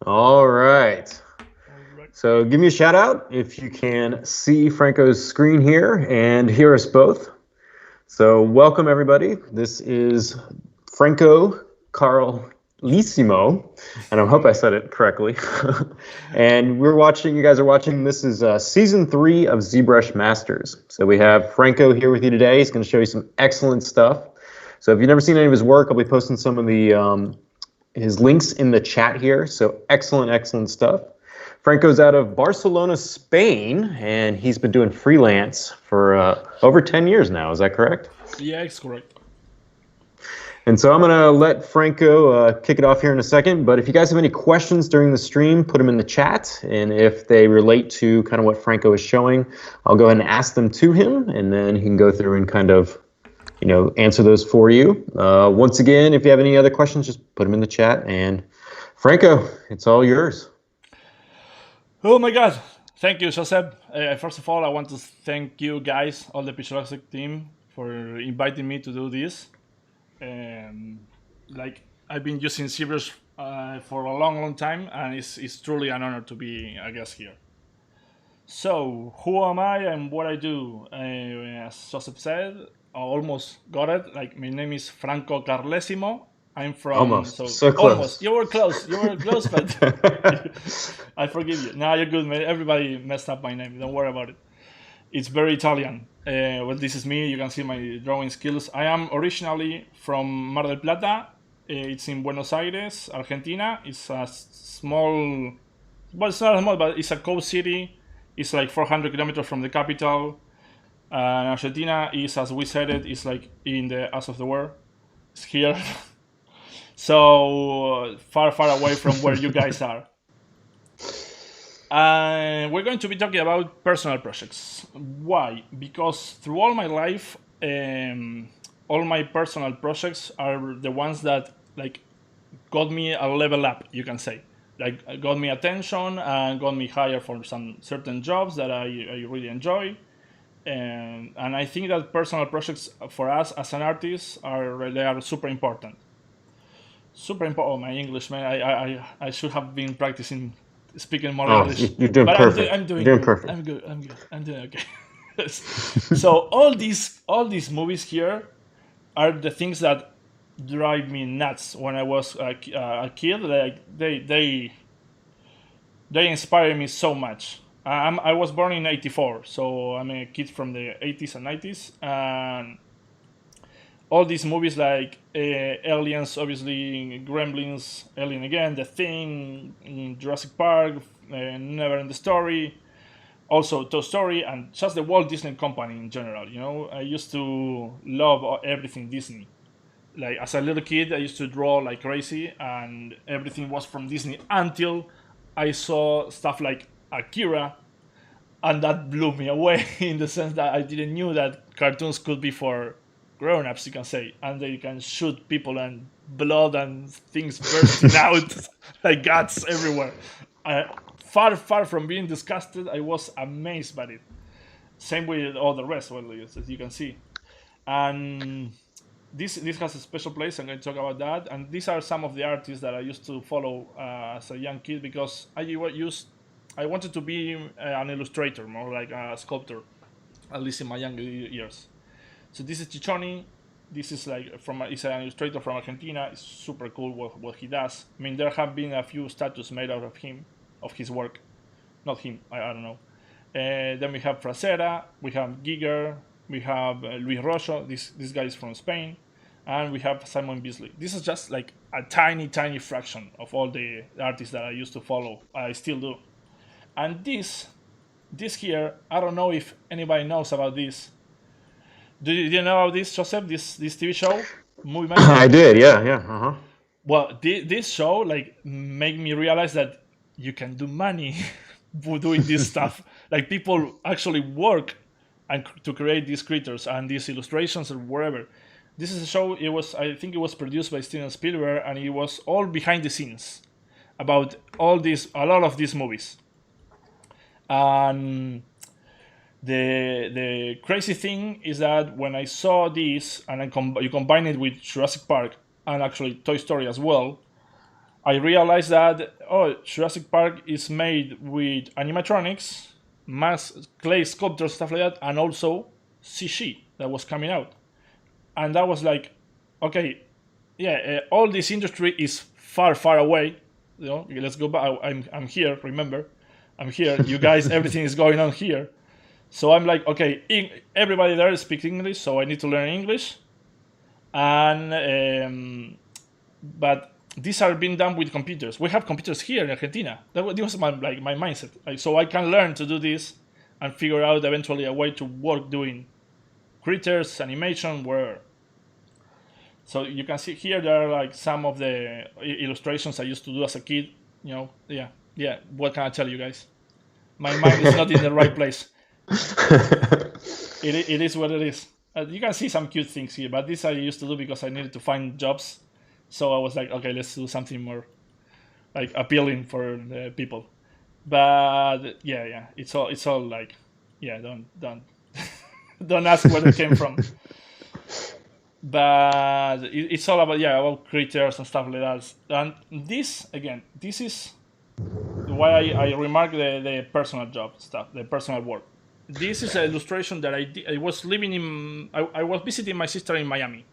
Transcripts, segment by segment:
All right. All right. So give me a shout out if you can see Franco's screen here and hear us both. So welcome everybody. This is Franco Carlesimo, and I hope I said it correctly. And you guys are watching, this is season 3 of ZBrush Masters. So we have Franco here with you today. He's going to show you some excellent stuff. So if you've never seen any of his work, I'll be posting some of his links in the chat here. So excellent stuff. Franco's out of Barcelona, Spain, and he's been doing freelance for over 10 years now. Is that correct? Yeah, it's correct. And so I'm going to let Franco kick it off here in a second. But if you guys have any questions during the stream, put them in the chat. And if they relate to kind of what Franco is showing, I'll go ahead and ask them to him. And then he can go through and kind of answer those for you. Once again, if you have any other questions, just put them in the chat. And Franco, it's all yours. Oh my God. Thank you, Joseph. First of all, I want to thank you guys, all the Pixologic team, for inviting me to do this. Like, I've been using ZBrush for a long time, and it's truly an honor to be a guest here. So, who am I and what I do? As Joseph said, I almost got it. Like, my name is Franco Carlesimo. I'm from so close. Almost. You were close, but I forgive you. No, you're good, man. Everybody messed up my name. Don't worry about it. It's very Italian. Well, this is me. You can see my drawing skills. I am originally from Mar del Plata. It's in Buenos Aires, Argentina. It's a small, well, it's not small, but it's a coast city. It's like 400 kilometers from the capital. Argentina is, as we said it, is like in the ass of the world. It's here. So far away from where you guys are. We're going to be talking about personal projects. Why? Because through all my life, all my personal projects are the ones that like got me a level up, you can say. Like got me attention and got me hired for some certain jobs that I really enjoy. And I think that personal projects for us as an artist are super important. Super important. Oh, my English, man! I should have been practicing speaking more English. You're doing But perfect. I'm doing you're doing good. perfect. I'm good. I'm doing okay. So all these movies here are the things that drive me nuts. When I was a kid, like they inspire me so much. I was born in '84, so I'm a kid from the '80s and '90s, and all these movies like Aliens, obviously, Gremlins, Alien Again, The Thing, Jurassic Park, Never End the Story, also Toy Story, and just the Walt Disney Company in general. You know, I used to love everything Disney. Like as a little kid, I used to draw like crazy, and everything was from Disney until I saw stuff like Akira, and that blew me away in the sense that I didn't knew that cartoons could be for grown-ups, you can say, and they can shoot people and blood and things bursting out like guts everywhere. Far from being disgusted, I was amazed by it. Same with all the rest, well, as you can see. And this has a special place. I'm going to talk about that. And these are some of the artists that I used to follow as a young kid because I wanted to be an illustrator, more like a sculptor, at least in my younger years. So this is Chichoni. This is like he's an illustrator from Argentina. It's super cool what he does. I mean, there have been a few statues made out of him, of his work. Not him, I don't know. Then we have Frasera, we have Giger, we have Luis Rojo. This guy is from Spain, and we have Simon Beasley. This is just like a tiny fraction of all the artists that I used to follow. I still do. And this here, I don't know if anybody knows about this. Do you know about this, Joseph? This TV show, Movie Master? I did, yeah. Well, this show like made me realize that you can do money doing this stuff. Like people actually work and to create these creatures and these illustrations or whatever. This is a show. I think it was produced by Steven Spielberg, and it was all behind the scenes about a lot of these movies. And the crazy thing is that when I saw this and you combine it with Jurassic Park and actually Toy Story as well, I realized that Jurassic Park is made with animatronics, mass clay sculptures, stuff like that, and also CG that was coming out, and that was like, okay, yeah, all this industry is far, far away. Let's go back. I'm here. Remember, I'm here. You guys, everything is going on here. So I'm like, okay, everybody there speaks English, so I need to learn English, and but these are being done with computers. We have computers here in Argentina. That was my mindset. So I can learn to do this and figure out eventually a way to work doing critters, animation, wherever. So you can see here there are like some of the illustrations I used to do as a kid. Yeah. What can I tell you guys? My mind is not in the right place. It is what it is. You can see some cute things here, but this I used to do because I needed to find jobs. So I was like, okay, let's do something more like appealing for the people. But yeah, it's all like, yeah, don't don't ask where it came from. But it's all about critters and stuff like that. And this is why I remark the personal job stuff, the personal work. This is an illustration that I did. I was living in. I was visiting my sister in Miami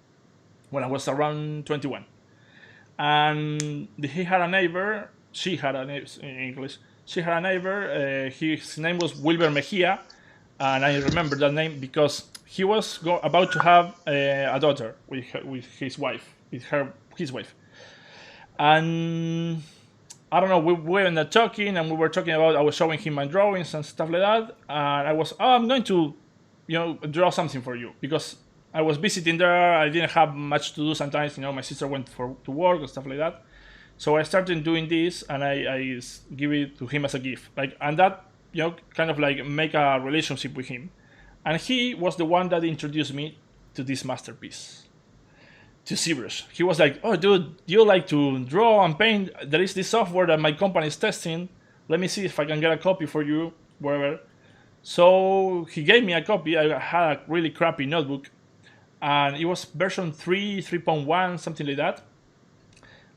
when I was around 21. And he had a neighbor. She had a neighbor in English. She had a neighbor. His name was Wilber Mejia, and I remember that name because he was about to have a daughter with his wife, his wife, and I don't know. We were talking, and we were talking about. I was showing him my drawings and stuff like that, and I was, I'm going to, draw something for you because I was visiting there. I didn't have much to do sometimes. My sister went to work and stuff like that. So I started doing this, and I give it to him as a gift. And that, kind of like make a relationship with him. And he was the one that introduced me to this masterpiece, to ZBrush. He was like, oh, dude, you like to draw and paint? There is this software that my company is testing. Let me see if I can get a copy for you, wherever. So he gave me a copy. I had a really crappy notebook. And it was version 3, 3.1, something like that.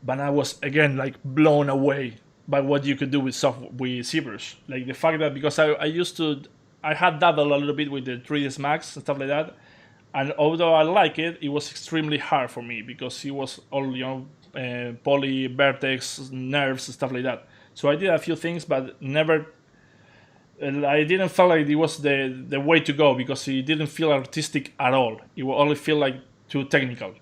But I was, again, like blown away by what you could do with ZBrush. Like the fact that, because I had dabbled a little bit with the 3ds Max and stuff like that. And although I like it, it was extremely hard for me because it was all, poly, vertex, nerves, and stuff like that. So I did a few things, but never, I didn't feel like it was the way to go because it didn't feel artistic at all. It would only feel like too technical.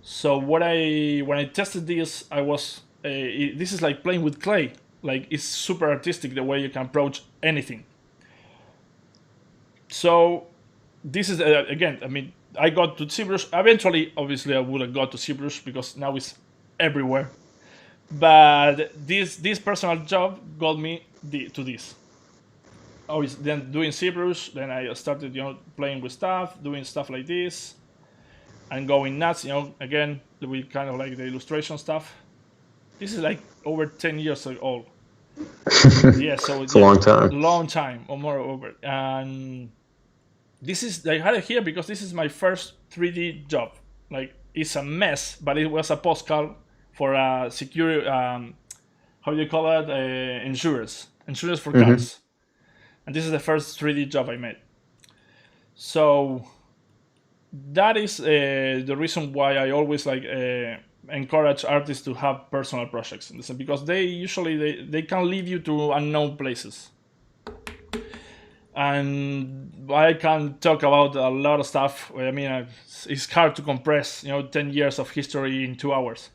So when I tested this, I was, this is like playing with clay. Like it's super artistic the way you can approach anything. So this is, again, I mean, I got to ZBrush. Eventually, obviously, I would have got to ZBrush because now it's everywhere. But this personal job got me to this. Always then doing ZBrush. Then I started, playing with stuff, doing stuff like this, and going nuts. Again, with kind of like the illustration stuff. This is like over 10 years old. Yeah, so it's a long time. Long time or more over. And this is, I had it here because this is my first 3D job. Like it's a mess, but it was a postcard for a security, how do you call it? Insurance for cars. And this is the first 3D job I made. So that is the reason why I always encourage artists to have personal projects, because they usually they can lead you to unknown places. And I can talk about a lot of stuff. I mean, it's hard to compress 10 years of history in 2 hours.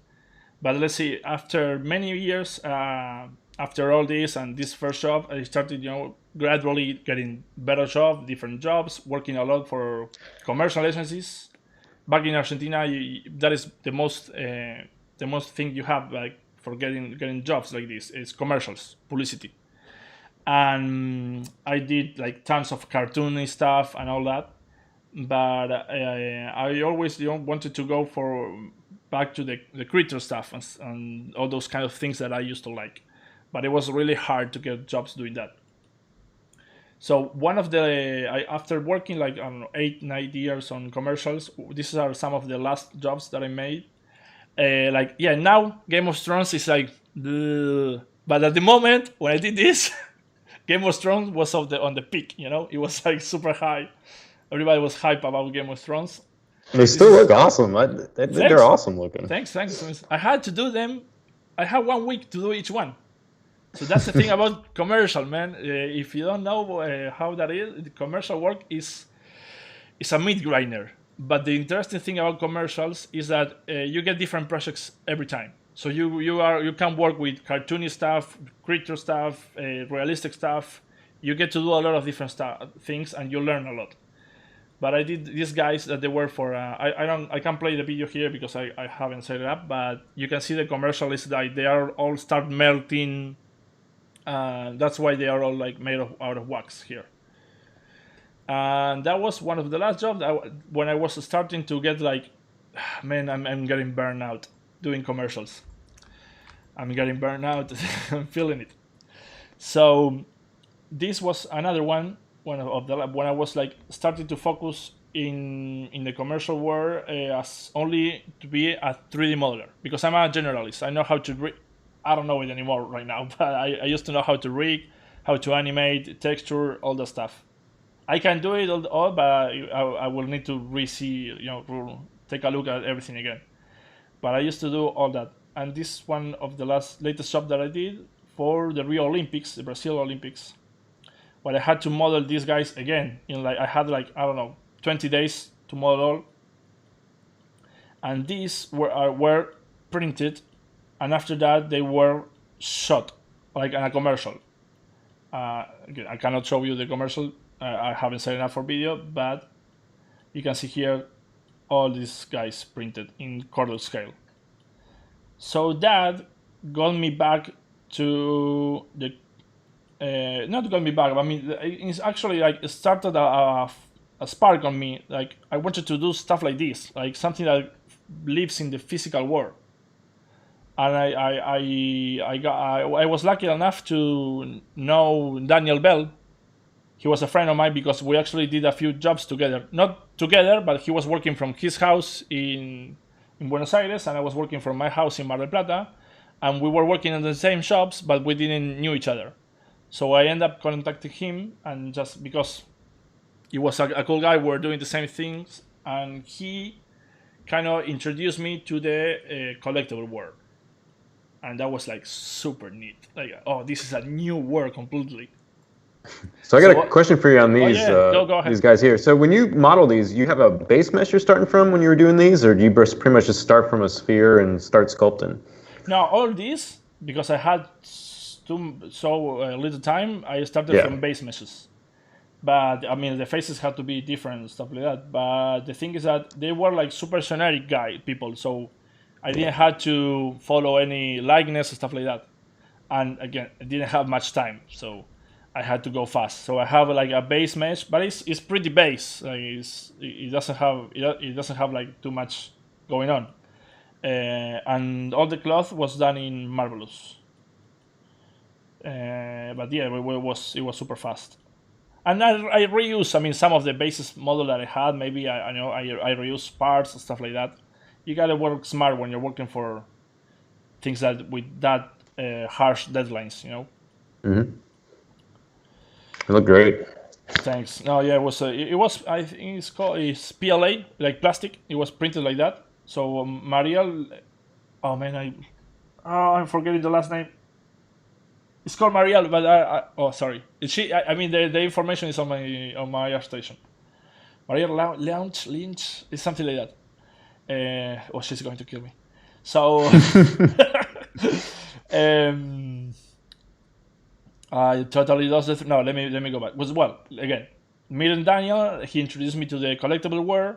But let's see, after many years, after all this and this first job, I started gradually getting better jobs, different jobs, working a lot for commercial agencies. Back in Argentina, that is the most thing you have for getting jobs like this is commercials, publicity. And I did tons of cartoony stuff and all that, but I always wanted to go back to the creator stuff and all those kind of things that I used to like, but it was really hard to get jobs doing that. So one of after working 8-9 years on commercials, these are some of the last jobs that I made. Like, yeah, now Game of Thrones is like, "Ugh." But at the moment when I did this, Game of Thrones was on the peak. It was like super high. Everybody was hype about Game of Thrones. They This still is look awesome. They're thanks, awesome looking. thanks. I had to do them. I had 1 week to do each one. So that's the thing about commercial, man. If you don't know how that is, the commercial work is a meat grinder. But the interesting thing about commercials is that you get different projects every time. So you can work with cartoony stuff, creature stuff, realistic stuff. You get to do a lot of different things, and you learn a lot. But I did these guys that they were for. I can't play the video here because I haven't set it up. But you can see the commercial is like they are all start melting. That's why they are all like made out of wax here. And that was one of the last jobs when I was starting to get like, man, I'm getting burned out doing commercials. I'm getting burned out. I'm feeling it. So this was another one of the when I was like starting to focus in the commercial world as only to be a 3D modeler, because I'm a generalist. I know how to I don't know it anymore right now, but I used to know how to rig, how to animate, texture, all that stuff. I can do it all, but I will need to take a look at everything again. But I used to do all that. And this one of the latest job that I did for the Rio Olympics, the Brazil Olympics, where I had to model these guys again. I had like, I don't know, 20 days to model all. And these were printed, and after that they were shot like in a commercial. Again, I cannot show you the commercial. I haven't set it up for video, but you can see here all these guys printed in quarter scale. So that got me back to the not got me back. I mean, it's actually like it started a spark on me. Like I wanted to do stuff like this, like something that lives in the physical world. And I was lucky enough to know Daniel Bell. He was a friend of mine because we actually did a few jobs together. Not together, but he was working from his house in Buenos Aires, and I was working from my house in Mar del Plata. And we were working in the same shops, but we didn't knew each other. So I ended up contacting him, and just because he was a cool guy, we were doing the same things, and he kind of introduced me to the collectible world. And that was like super neat. Like, oh, this is a new world completely. So I got a question for you on these go ahead. these guys here. So when you model these, you have a base mesh you're starting from when you were doing these, or do you pretty much just start from a sphere and start sculpting? Now all these, because I had so little time, I started from base meshes. But I mean, the faces had to be different and stuff like that. But the thing is that they were like super generic people, so I didn't have to follow any likeness and stuff like that. And again, I didn't have much time, so I had to go fast. So I have like a base mesh, but it's pretty base. Like it doesn't have like too much going on. And all the cloth was done in Marvelous. But yeah, it was super fast. And I reuse. I mean, some of the basis model that I had. Maybe I reuse parts and stuff like that. You gotta work smart when you're working for things that with that harsh deadlines. Mm-hmm. It looked great. Thanks. No, yeah, it was. I think it's PLA, like plastic. It was printed like that. So Mariel. Oh man, I'm forgetting the last name. It's called Mariel, but oh sorry. She. I mean the information is on my station. Mariel Lynch. It's something like that. Oh, she's going to kill me. So. I totally lost it. No, let me go back. Again, me and Daniel, he introduced me to the collectible world,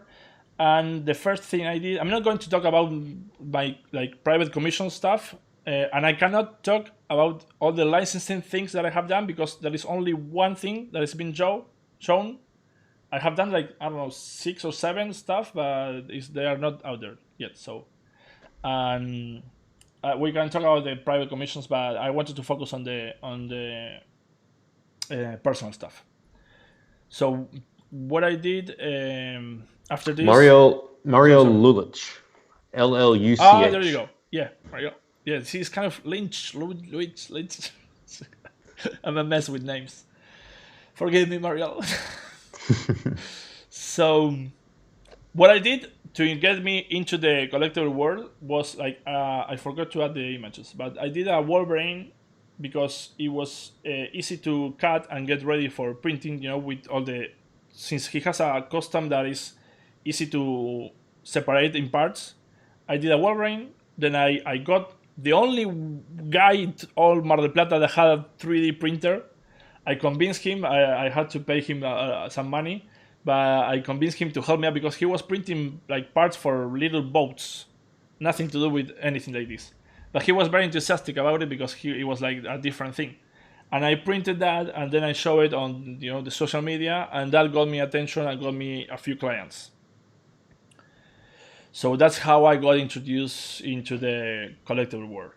and the first thing I did, I'm not going to talk about my like private commission stuff, and I cannot talk about all the licensing things that I have done because there is only one thing that has been shown. I have done like, I don't know, 6 or 7 stuff, but they are not out there yet. So, and we can talk about the private commissions, but I wanted to focus on the personal stuff. So what I did after this, Mario Lulich. LLUCH. Ah, there you go. Yeah, there you go. Yeah, he's kind of Lynch. I'm a mess with names. Forgive me, Mariel. So, what I did to get me into the collectible world was like I forgot to add the images, but I did a Wolverine because it was easy to cut and get ready for printing. With all the, since he has a custom that is easy to separate in parts. I did a Wolverine. Then I got the only guy in all Mar del Plata that had a 3D printer. I convinced him. I had to pay him some money, but I convinced him to help me out because he was printing like parts for little boats, nothing to do with anything like this. But he was very enthusiastic about it because it was like a different thing. And I printed that, and then I showed it on the social media, and that got me attention and got me a few clients. So that's how I got introduced into the collectible world.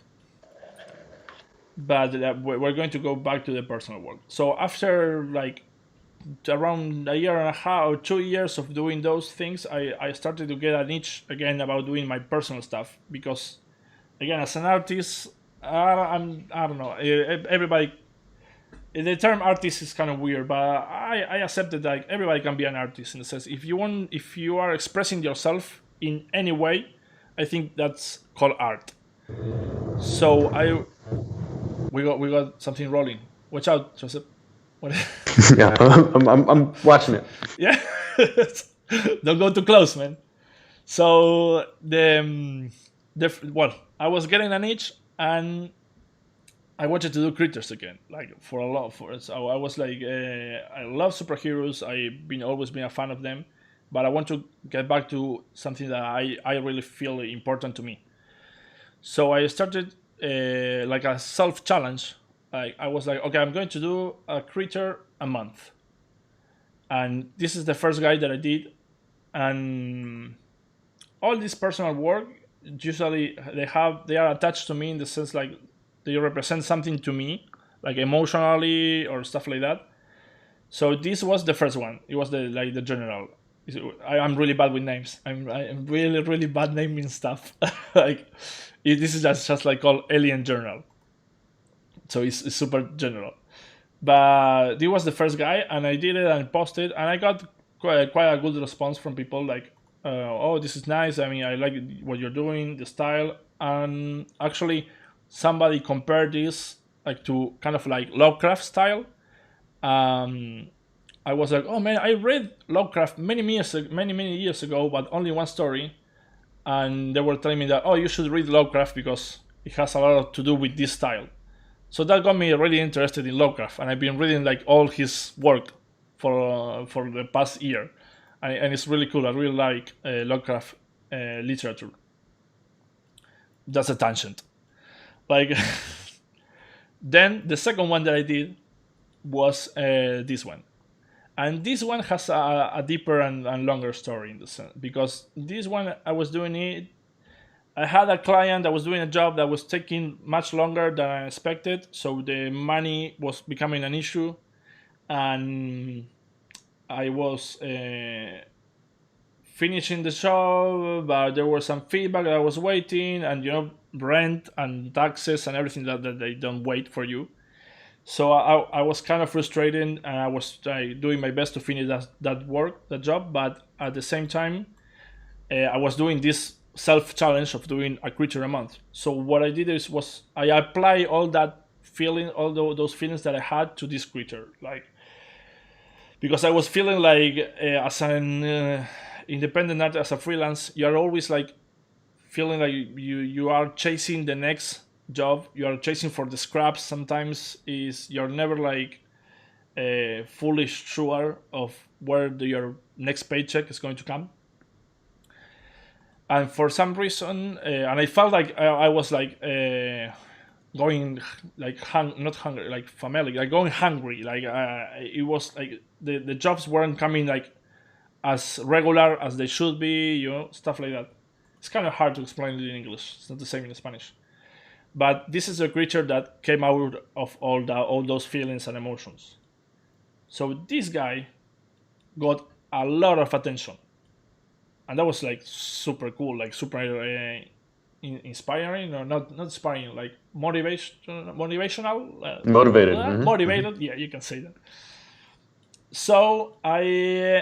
But we're going to go back to the personal world. So after like around a year and a half or 2 years of doing those things, I started to get an itch again about doing my personal stuff because, again, as an artist, I don't know. Everybody, the term artist is kind of weird, but I accepted that everybody can be an artist in the sense if you are expressing yourself in any way, I think that's called art. So we got something rolling. Watch out, Joseph. What? Yeah, I'm watching it. Yeah, don't go too close, man. So well, I was getting an itch, and I wanted to do critters again, like for a lot. So I was like, I love superheroes. I've always been a fan of them, but I want to get back to something that I really feel important to me. So I started like a self challenge. I was like, okay, I'm going to do a critter a month, and this is the first guy that I did. And all this personal work, usually they are attached to me in the sense like they represent something to me, like emotionally or stuff like that. So this was the first one. It was the general. I'm really bad with names. I'm really really bad naming stuff. Like this is just like called Alien Journal. So it's super general. But this was the first guy, and I did it and posted, and I got quite a good response from people like, "Oh, this is nice. I mean, I like what you're doing, the style." And actually, somebody compared this like to kind of like Lovecraft style. I was like, "Oh man, I read Lovecraft many years ago, but only one story." And they were telling me that, "Oh, you should read Lovecraft because it has a lot to do with this style." So that got me really interested in Lovecraft, and I've been reading like all his work for the past year, and it's really cool. I really like Lovecraft literature. That's a tangent. Like, then the second one that I did was this one, and this one has a deeper and longer story in the sense because this one I was doing it. I had a client that was doing a job that was taking much longer than I expected, so the money was becoming an issue, and I was finishing the job, but there was some feedback that I was waiting, and rent and taxes and everything that they don't wait for you. So I was kind of frustrated, and I was doing my best to finish that job, but at the same time, I was doing this self challenge of doing a creature a month. So what I did was I apply all that feeling, all those feelings that I had to this creature, like because I was feeling like as an independent artist, as a freelance, you are always like feeling like you are chasing the next job, you are chasing for the scraps. Sometimes you're never like fully sure of where your next paycheck is going to come. And for some reason, and I felt like I was like going like not hungry, like family, like going hungry. Like it was like the jobs weren't coming like as regular as they should be, stuff like that. It's kind of hard to explain it in English. It's not the same in Spanish. But this is a creature that came out of all those feelings and emotions. So this guy got a lot of attention. and that was like super cool, like super inspiring, or not inspiring, like motivational, Motivated. motivated. Yeah, you can say that. So I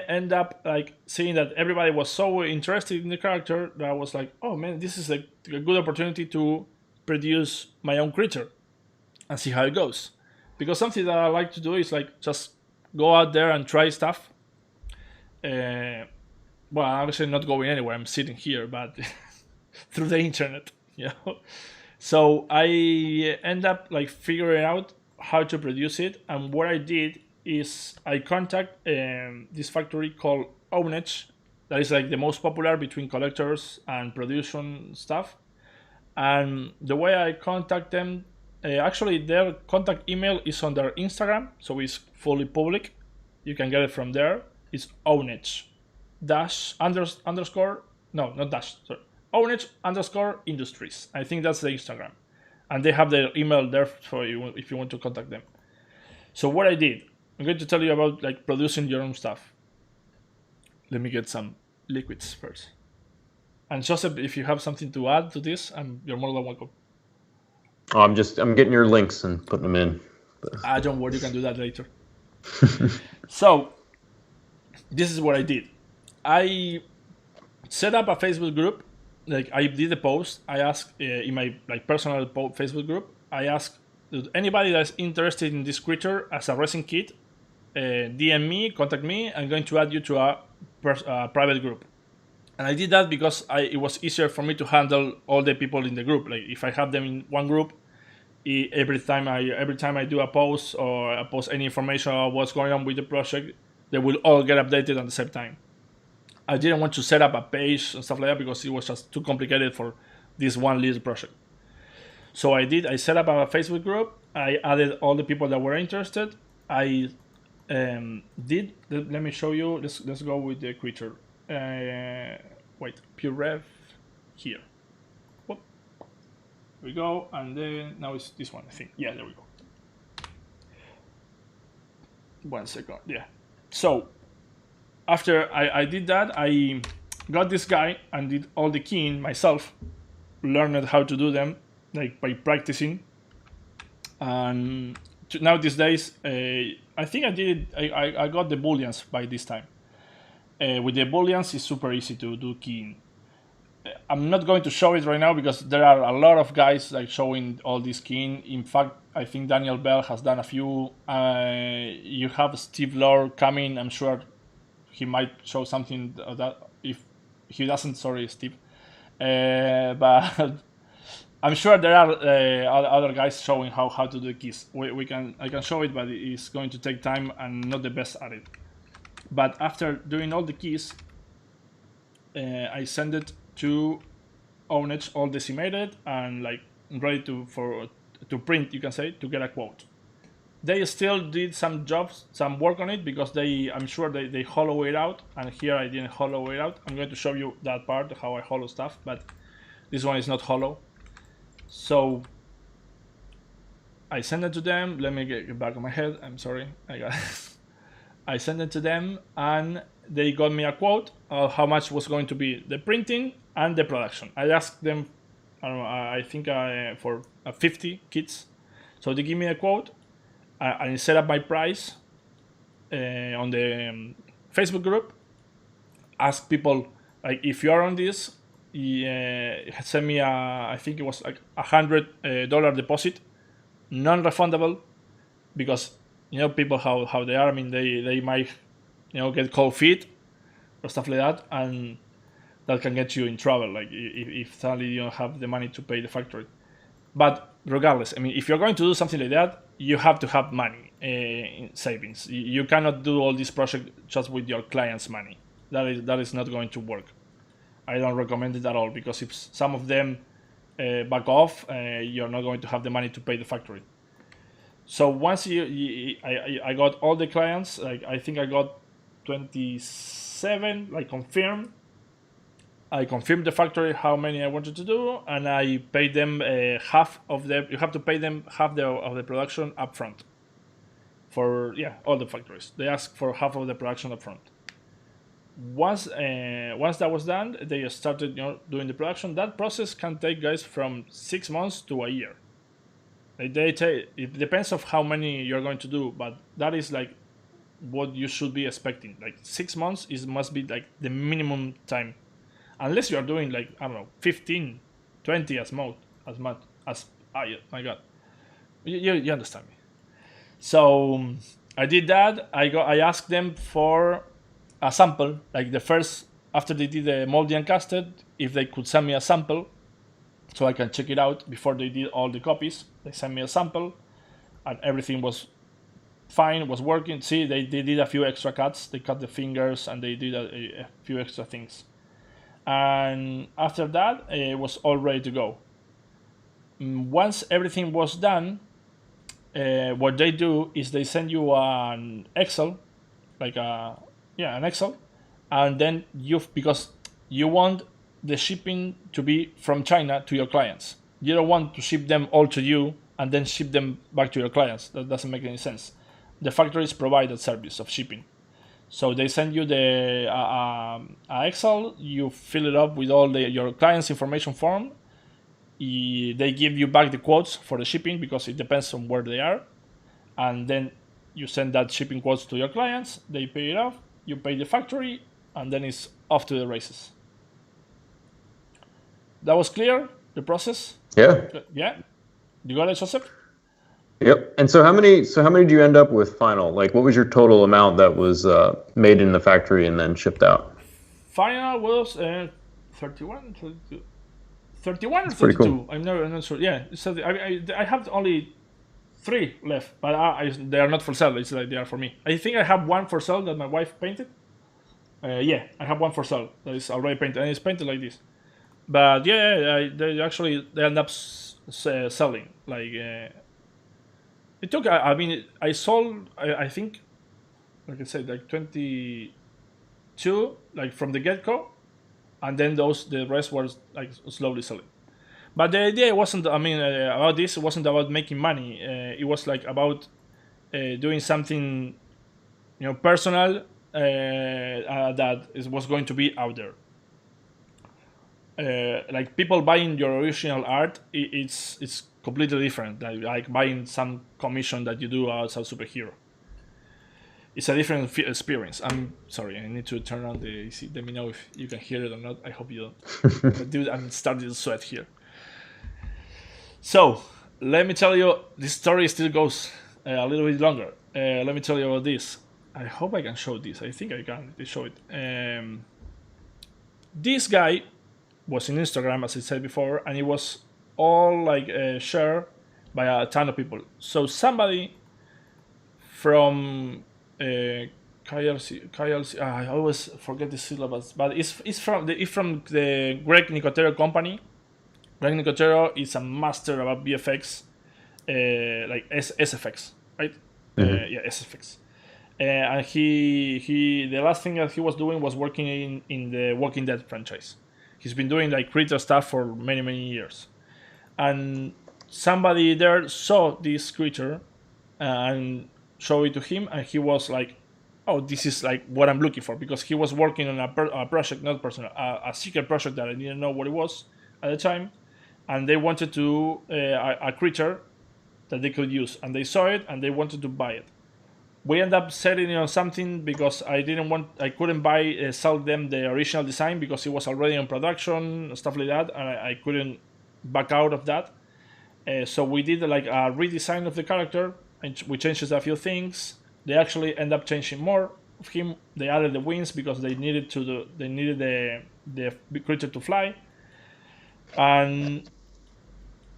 end up like seeing that everybody was so interested in the character that I was like, oh man, this is a good opportunity to produce my own creature and see how it goes. Because something that I like to do is like just go out there and try stuff. Well, I'm actually not going anywhere. I'm sitting here, but through the internet, you know. So I end up like figuring out how to produce it, and what I did is I contact this factory called Ownage, that is like the most popular between collectors and production stuff. And the way I contact them, actually their contact email is on their Instagram, so it's fully public. You can get it from there. It's Ownage dash underscore, no, not dash, sorry, Ownage underscore industries. I think that's the Instagram, and they have their email there for you if you want to contact them. So what I did, I'm going to tell you about like producing your own stuff. Let me get some liquids first. And Joseph, if you have something to add to this, you're more than welcome. Oh, I'm getting your links and putting them in. Don't worry, you can do that later. So this is what I did. I set up a Facebook group. Like I did a post. I asked in my like personal Facebook group. I asked anybody that's interested in this creature as a resin kit, DM me, contact me. I'm going to add you to a private group. And I did that because it was easier for me to handle all the people in the group. Like if I have them in one group, every time I do a post or I post any information about what's going on with the project, they will all get updated at the same time. I didn't want to set up a page and stuff like that because it was just too complicated for this one little project. So I set up a Facebook group. I added all the people that were interested. I let me show you. Let's go with the creature. Wait, pure ref here. Whoop. Here we go, and then now it's this one, I think. Yeah, there we go. 1 second. Yeah. So after I did that, I got this guy and did all the keying myself. Learned how to do them like by practicing. And now these days, I think I did it. I got the booleans by this time. With the booleans, it's super easy to do keying. I'm not going to show it right now because there are a lot of guys like showing all this keying. In fact, I think Daniel Bell has done a few. You have Steve Lore coming. I'm sure he might show something that if he doesn't, sorry, Steve. But I'm sure there are other guys showing how to do keys. I can show it, but it's going to take time and not the best at it. But after doing all the keys, I send it to Ownage all decimated and like ready to print, you can say, to get a quote. They still did some work on it because I'm sure they hollow it out, and here I didn't hollow it out. I'm going to show you that part, how I hollow stuff, but this one is not hollow. So I send it to them. Let me get back on my head. I'm sorry. I sent it to them, and they got me a quote of how much was going to be the printing and the production. I asked them, I don't know, I think for 50 kits. So they give me a quote. I set up my price on the Facebook group. Ask people, like, if you are on this, send me I think it was like $100 deposit, non-refundable, because people how they are. I mean, they might get cold feet or stuff like that, and that can get you in trouble. Like if suddenly you don't have the money to pay the factory. But regardless, I mean, if you're going to do something like that, you have to have money in savings. You cannot do all this project just with your client's money. That is not going to work. I don't recommend it at all, because if some of them back off, you're not going to have the money to pay the factory. So once I got all the clients, like I think I got 27, like confirmed. I confirmed the factory how many I wanted to do, and I paid them half of the. You have to pay them half of the production upfront. For all the factories, they ask for half of the production upfront. once that was done, they started doing the production. That process can take, guys, from 6 months to a year. Like it depends of how many you're going to do, but that is like what you should be expecting. Like 6 months must be like the minimum time, unless you are doing like, I don't know, 15, 20 as much as my god, you understand me. So I did that. I asked them for a sample, like the first, after they did the moldy and casted, if they could send me a sample so I can check it out before they did all the copies. They sent me a sample and everything was fine, was working. See, they did a few extra cuts. They cut the fingers and they did a few extra things. And after that, it was all ready to go. Once everything was done, what they do is they send you an Excel, like an Excel, and then because you want the shipping to be from China to your clients. You don't want to ship them all to you and then ship them back to your clients. That doesn't make any sense. The factories provide that service of shipping. So they send you the Excel, you fill it up with all your clients' information form. They give you back the quotes for the shipping because it depends on where they are. And then you send that shipping quotes to your clients, they pay it off, you pay the factory, and then it's off to the races. That was clear, the process? Yeah. Yeah? You got it, Joseph? Yep. And so how many did you end up with final? Like, what was your total amount that was made in the factory and then shipped out? Final was 31, 32. 31 or 32? Cool. I'm not sure. Yeah, so I have only 3 left, but they are not for sale. It's like they are for me. I think I have one for sale that my wife painted. Yeah, I have one for sale that is already painted, and it's painted like this. But yeah, they end up selling. Like it took. I mean, I sold. I think, like I said, like 22, like from the get go, and then the rest was like slowly selling. But the idea wasn't. I mean, about this, it wasn't about making money. It was like about doing something, personal that was going to be out there. Like people buying your original art, it's completely different. Like buying some commission that you do as a superhero. It's a different experience. I'm sorry, I need to turn on the AC. Let me know if you can hear it or not. I hope you don't. But dude, I'm starting to sweat here. So let me tell you, this story still goes a little bit longer. Let me tell you about this. I hope I can show this. I think I can show it. This guy was in Instagram, as I said before, and it was all like shared by a ton of people. So somebody from I always forget the syllables, but it's from the Greg Nicotero company. Greg Nicotero is a master about VFX, like SFX, right? Mm-hmm. Yeah, SFX. And he the last thing that he was doing was working in the Walking Dead franchise. He's been doing like creator stuff for many years, and somebody there saw this creature and showed it to him, and he was like, "Oh, this is like what I'm looking for," because he was working on a project, not personal, a secret project that I didn't know what it was at the time, and they wanted to a creature that they could use, and they saw it and they wanted to buy it. We ended up selling it on something because I couldn't sell them the original design because it was already in production, stuff like that, and I couldn't back out of that. So we did like a redesign of the character, and we changed a few things. They actually end up changing more of him. They added the wings because they needed the creature to fly, and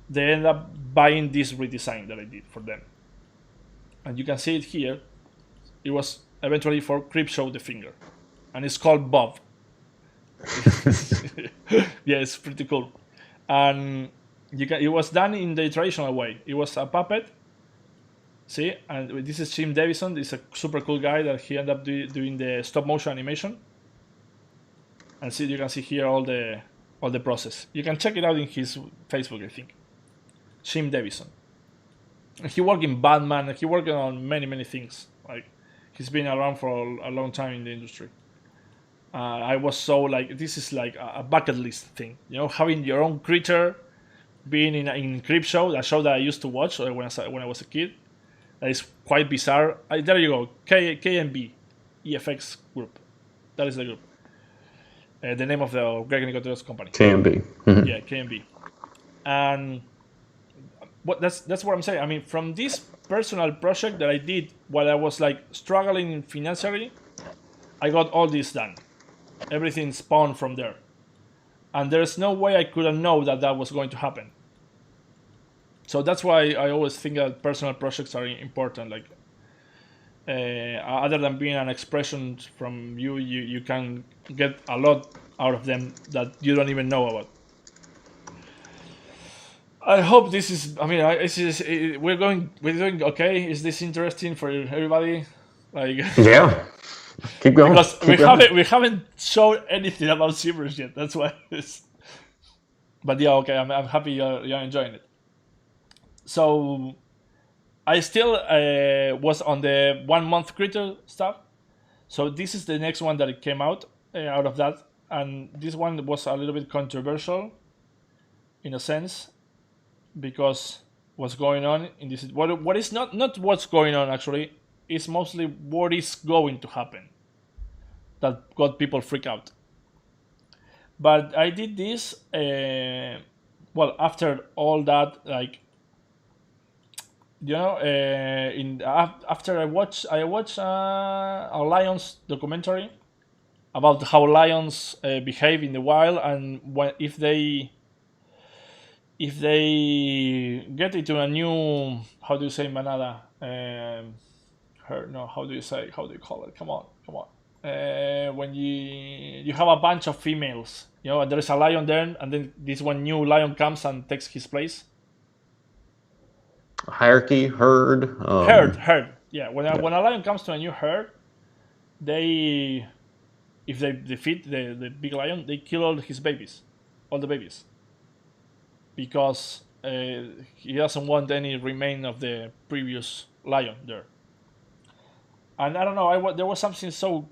they end up buying this redesign that I did for them. And you can see it here. It was eventually for Creepshow the Finger, and it's called Bob. Yeah, it's pretty cool. And it was done in the traditional way. It was a puppet. See, and this is Jim Davison. He's a super cool guy that he ended up doing the stop motion animation. And see, you can see here all the process. You can check it out in his Facebook, I think. Jim Davison. He worked in Batman. He worked on many things. Like he's been around for a long time in the industry. I was so like, this is like a bucket list thing, having your own creature, being in Creepshow, that show that I used to watch when I was a kid. That is quite bizarre. There you go, KMB, EFX group. That is the group. The name of the Greg Nicoteros company. KMB. Yeah, KMB. And that's what I'm saying. I mean, from this personal project that I did while I was like struggling financially, I got all this done. Everything spawned from there. And there's no way I could have known that was going to happen. So that's why I always think that personal projects are important. Like, other than being an expression from you, you can get a lot out of them that you don't even know about. I hope this is. I mean, we're doing okay. Is this interesting for everybody? Like, yeah, keep going. Because we haven't shown anything about ZBrush yet. That's why. But yeah, okay. I'm happy you're enjoying it. So I still was on the 1 month creator stuff. So this is the next one that came out of that, and this one was a little bit controversial, in a sense, because what's going on in this, what is not what's going on actually, is mostly what is going to happen that got people freak out. But I did this after all that, like, after I watched a lions documentary about how lions behave in the wild, and if they get into a new, how do you say manada? How do you call it? Come on. When you have a bunch of females, and there is a lion there, and then this one new lion comes and takes his place. Hierarchy, herd. Herd. Yeah, when a lion comes to a new herd, if they defeat the big lion, they kill all the babies, because he doesn't want any remain of the previous lion there. And I don't know, there was something so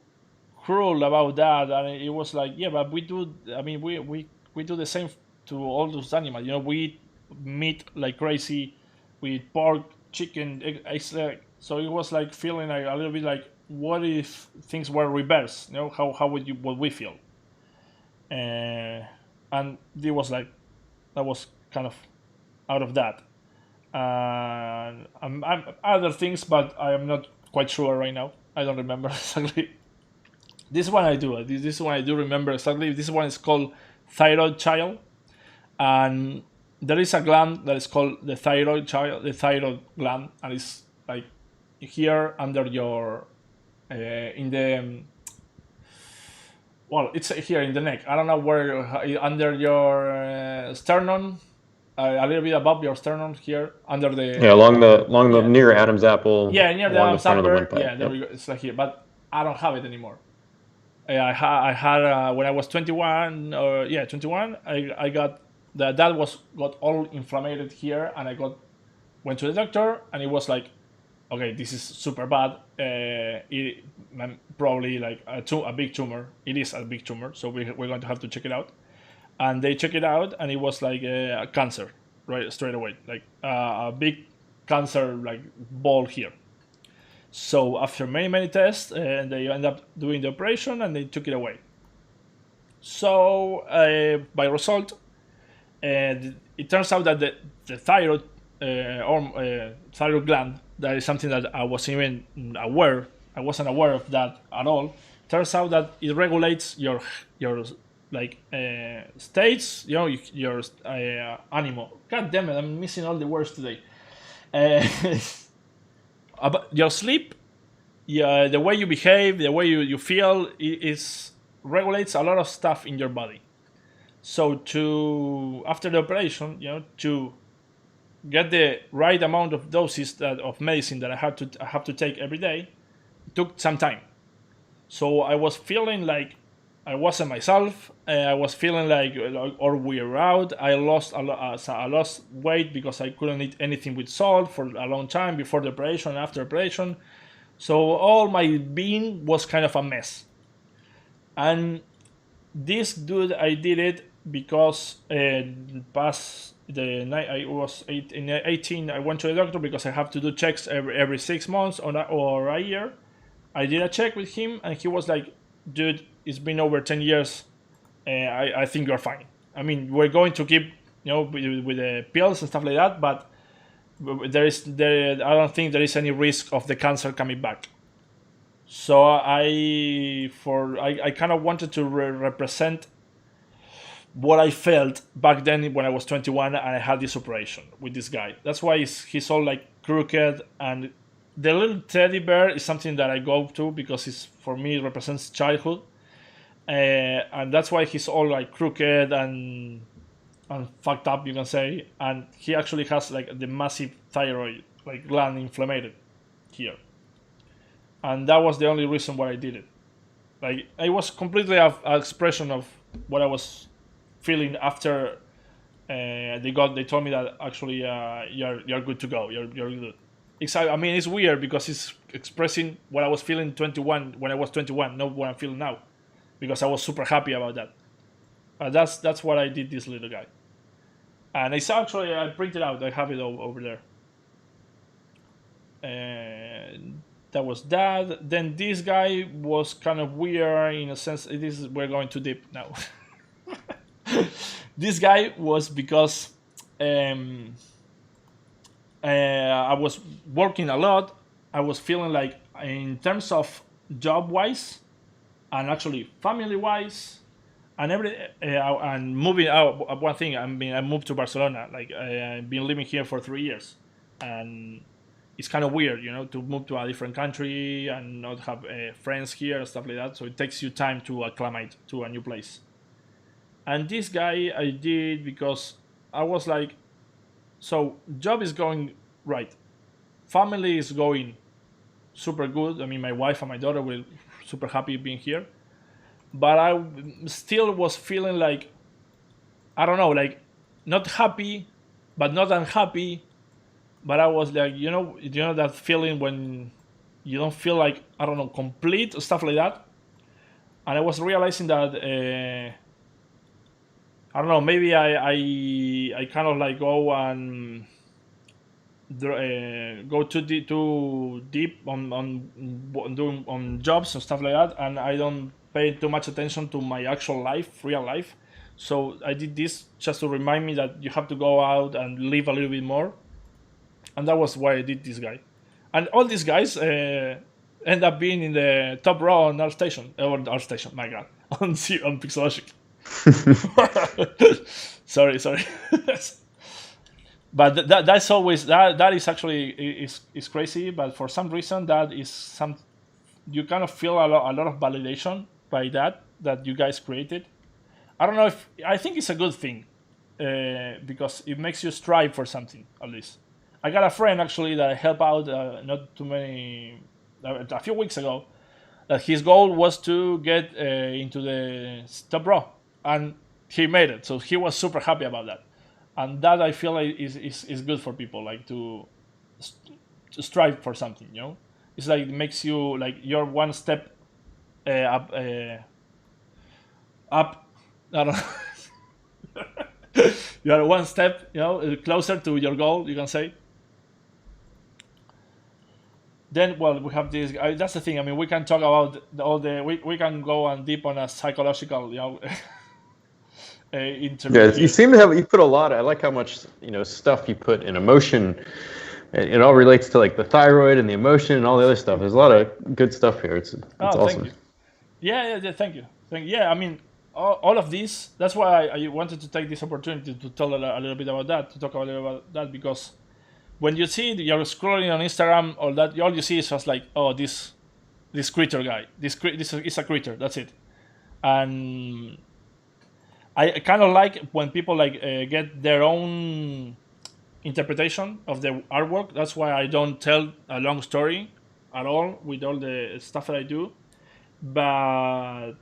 cruel about that, and it was like, yeah, but we do. I mean, we do the same to all those animals. We eat meat like crazy. We eat pork, chicken, eggs. So it was like feeling like a little bit like, what if things were reversed? How would we feel? And it was like, that was kind of out of that. I'm other things, but I am not quite sure right now. I don't remember exactly. This one I do. This one I do remember exactly. This one is called thyroid child, and there is a gland that is called the thyroid gland, and it's like here under your it's here in the neck. I don't know where, under your sternum, a little bit above your sternum here, under the along the near Adam's apple. Yeah, near the Adam's apple. Yeah, there we go. It's like here, but I don't have it anymore. I had when I was 21, 21. I got that got all inflamed here, and I went to the doctor, and it was like, okay, this is super bad. Probably like a big tumor. It is a big tumor, so we're going to have to check it out. And they checked it out, and it was like a cancer, right, straight away, like a big cancer, like ball here. So after many tests, they end up doing the operation, and they took it away. So by result, it turns out that the thyroid thyroid gland, that is something that I wasn't aware of that at all. Turns out that it regulates your like states, your animal. God damn it, I'm missing all the words today. About your sleep, the way you behave, the way you feel, it regulates a lot of stuff in your body. So after the operation, to get the right amount of doses of medicine that I have to take every day, took some time. So I was feeling like I wasn't myself. I was feeling like or weird out. I lost weight because I couldn't eat anything with salt for a long time before the operation, after operation. So all my being was kind of a mess. And this dude, I did it because past the night I was 18, I went to the doctor because I have to do checks every 6 months or a year. I did a check with him, and he was like, "Dude, it's been over 10 years. I think you're fine. I mean, we're going to keep, with the pills and stuff like that, but I don't think there is any risk of the cancer coming back." So I kind of wanted to represent what I felt back then when I was 21 and I had this operation with this guy. That's why he's all like crooked, and the little teddy bear is something that I go to because for me it represents childhood, and that's why he's all like crooked and fucked up, you can say. And he actually has like the massive thyroid like gland inflamed here, and that was the only reason why I did it. Like, it was completely an expression of what I was feeling after they told me that actually you're good to go, you're good. I mean, it's weird because it's expressing what I was feeling 21 when I was 21, not what I'm feeling now, because I was super happy about that. That's what I did this little guy, and it's actually I printed out. I have it over there. And that was that. Then this guy was kind of weird in a sense. We're going too deep now. This guy was because I was working a lot. I was feeling like, in terms of job wise and actually family wise and and moving out. One thing, I moved to Barcelona. Like, I've been living here for 3 years, and it's kind of weird, to move to a different country and not have friends here and stuff like that. So it takes you time to acclimate to a new place. And this guy I did because I was like, so job is going right, family is going super good. I mean, my wife and my daughter were super happy being here, but I still was feeling like, I don't know, like, not happy, but not unhappy. But I was like, that feeling when you don't feel like, I don't know, complete, stuff like that. And I was realizing that I don't know, maybe I kind of like go and go too deep on jobs and stuff like that, and I don't pay too much attention to my actual life, real life. So I did this just to remind me that you have to go out and live a little bit more, and that was why I did this guy. And all these guys end up being in the top row on ArtStation. My God, on Pixologic. sorry. But that's always that is actually is crazy. But for some reason, that is you kind of feel a lot of validation by that you guys created. I don't know if I think it's a good thing because it makes you strive for something, at least. I got a friend actually that I helped out not too many a few weeks ago. That his goal was to get into the top row, and he made it. So he was super happy about that, and that I feel like is good for people, like to strive for something. It's like it makes you like you're one step up. Up. I don't know. You are one step, closer to your goal. You can say. Then, well, we have this. That's the thing. I mean, we can talk about we can go on deep on a psychological, interview. Yeah, you seem to have. You put a lot. I like how much stuff you put in emotion. It all relates to like the thyroid and the emotion and all the other stuff. There's a lot of good stuff here. It's awesome. Thank you. Yeah, thank you. Yeah, I mean, all of this. That's why I wanted to take this opportunity to tell a little bit about that, to talk a little about that, because when you see you're scrolling on Instagram or that, all you see is just like, oh, this creature guy. This is a creature. That's it. And I kind of like when people like get their own interpretation of the artwork. That's why I don't tell a long story at all with all the stuff that I do. But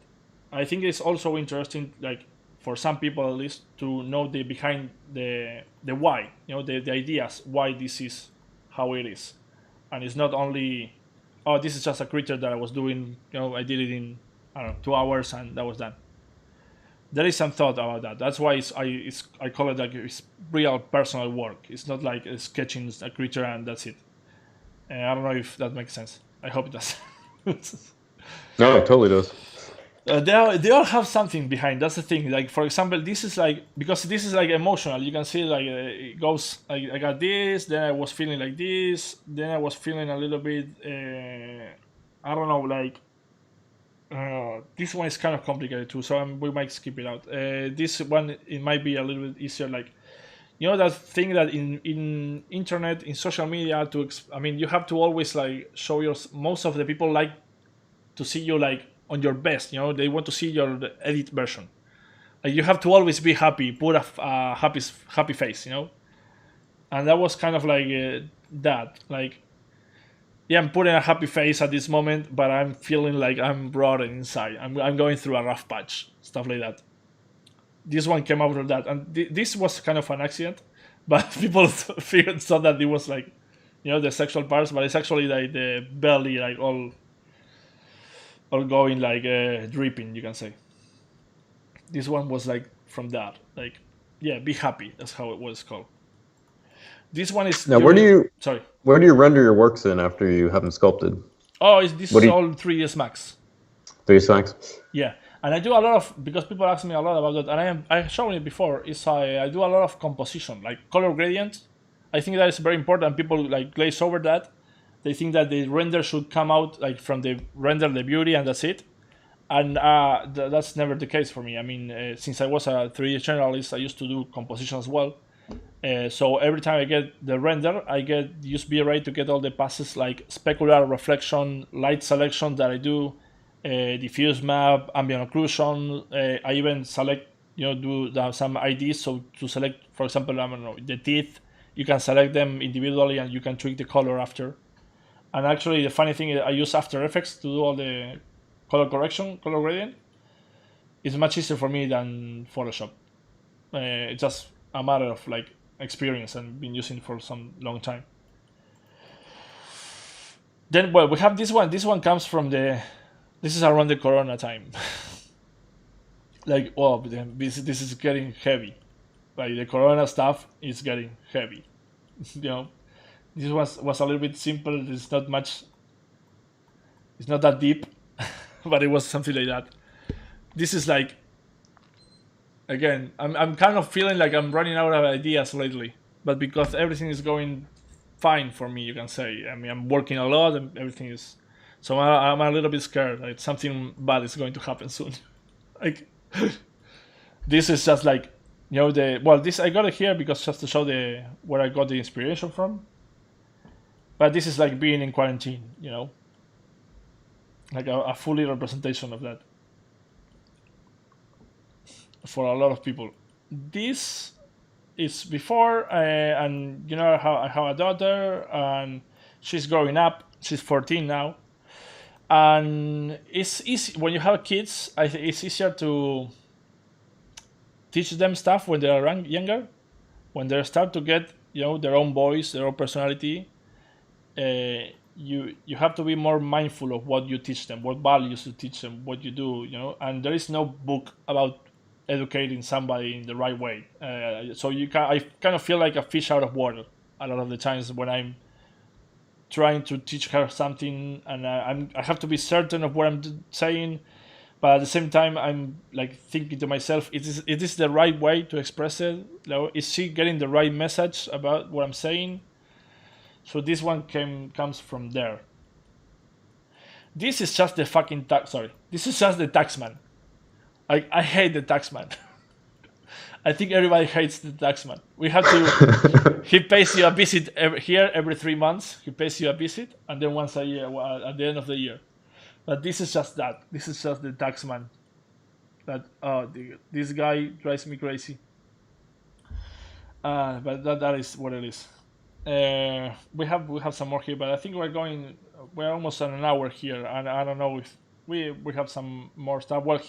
I think it's also interesting, like for some people at least, to know the behind the why, the ideas why this is how it is, and it's not only, oh, this is just a creature that I was doing, I did it in I don't know, 2 hours, and that was done. There is some thought about that. That's why I call it like it's real personal work. It's not like sketching a creature and that's it. I don't know if that makes sense. I hope it does. No, it totally does. They all have something behind. That's the thing. Like for example, this is like, because this is like emotional. You can see like it goes. I got this. Then I was feeling like this. Then I was feeling a little bit. I don't know. Like this one is kind of complicated too. So we might skip it out. This one, it might be a little bit easier. Like, you know, that thing that in internet, in social media, I mean, you have to always like show your. Most of the people like to see you like on your best. You know, they want to see your edit version. Like you have to always be happy, put a happy face. You know, and that was kind of like that. Like, yeah, I'm putting a happy face at this moment, but I'm feeling like I'm rotten inside. I'm going through a rough patch, stuff like that. This one came out of that, and this was kind of an accident, but people thought that it was like, you know, the sexual parts, but it's actually like the belly, like all going like dripping, you can say. This one was like from that, like, yeah, be happy. That's how it was called. This one is Now, sorry. where do you render your works in after you have them sculpted? Oh, this is all 3ds Max. 3ds Max. Yeah, and I do a lot of, because people ask me a lot about that, and I've shown it before. Is I do a lot of composition, like color gradient. I think that is very important. People like glaze over that. They think that the render should come out like from the render the beauty and that's it. And that's never the case for me. I mean, since I was a 3D generalist, I used to do composition as well. So every time I get the render, I use V-Ray to get all the passes like specular, reflection, light selection that I do, diffuse map, ambient occlusion. I even select, you know, do some IDs. So to select, for example, I don't know, the teeth, you can select them individually and you can tweak the color after. And actually, the funny thing is I use After Effects to do all the color correction, color gradient. It's much easier for me than Photoshop. It's just a matter of like experience and been using it for some long time. Then, well, we have this one. This one comes from this is around the Corona time. Like, well, this is getting heavy. Like the Corona stuff is getting heavy. You know, this was a little bit simple. It's not much. It's not that deep, but it was something like that. This is like, again, I'm kind of feeling like I'm running out of ideas lately, but because everything is going fine for me, you can say. I mean, I'm working a lot and everything is, so I'm a little bit scared. Like something bad is going to happen soon. Like, this is just like, you know, this I got it here because just to show where I got the inspiration from. But this is like being in quarantine, you know, like a fully representation of that for a lot of people. This is before, and you know how I have a daughter, and she's growing up. She's 14 now, and it's easy when you have kids. It's easier to teach them stuff when they are younger, when they start to get, you know, their own voice, their own personality. You have to be more mindful of what you teach them, what values you teach them, what you do, you know. And there is no book about educating somebody in the right way. So I kind of feel like a fish out of water a lot of the times when I'm trying to teach her something, and I have to be certain of what I'm saying, but at the same time I'm like thinking to myself, is this the right way to express it? You know, is she getting the right message about what I'm saying? So this one comes from there. This is just the fucking this is just the taxman. I hate the taxman. I think everybody hates the taxman. We have to. He pays you a visit every 3 months. He pays you a visit, and then once a year at the end of the year. But this is just that. This is just the taxman. That this guy drives me crazy. But that is what it is. We have some more here, but I think we're almost at an hour here, and I don't know if we have some more stuff. Well,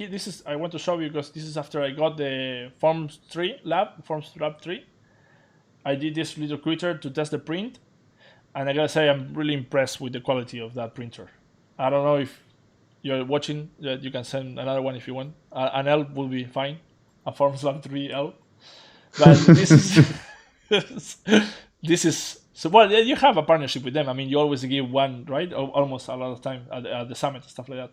I want to show you because this is after I got the Forms Lab 3. I did this little creature to test the print, and I gotta say I'm really impressed with the quality of that printer. I don't know if you're watching, you can send another one if you want. An L will be fine, a Formslam 3L. But this is this is so. Well, you have a partnership with them. I mean, you always give one, right? Almost a lot of time at the summit and stuff like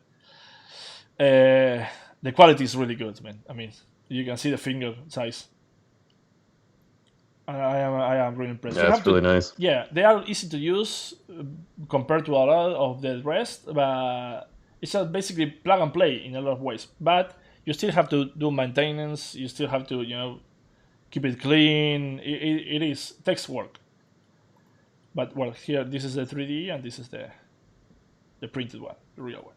that. The quality is really good, man. I mean, you can see the finger size. I am really impressed. Yeah, that's really nice. Yeah, they are easy to use compared to a lot of the rest, but it's just basically plug and play in a lot of ways. But you still have to do maintenance. You still have to, keep it clean. It takes work. But well, here this is the 3D and this is the printed one, the real one.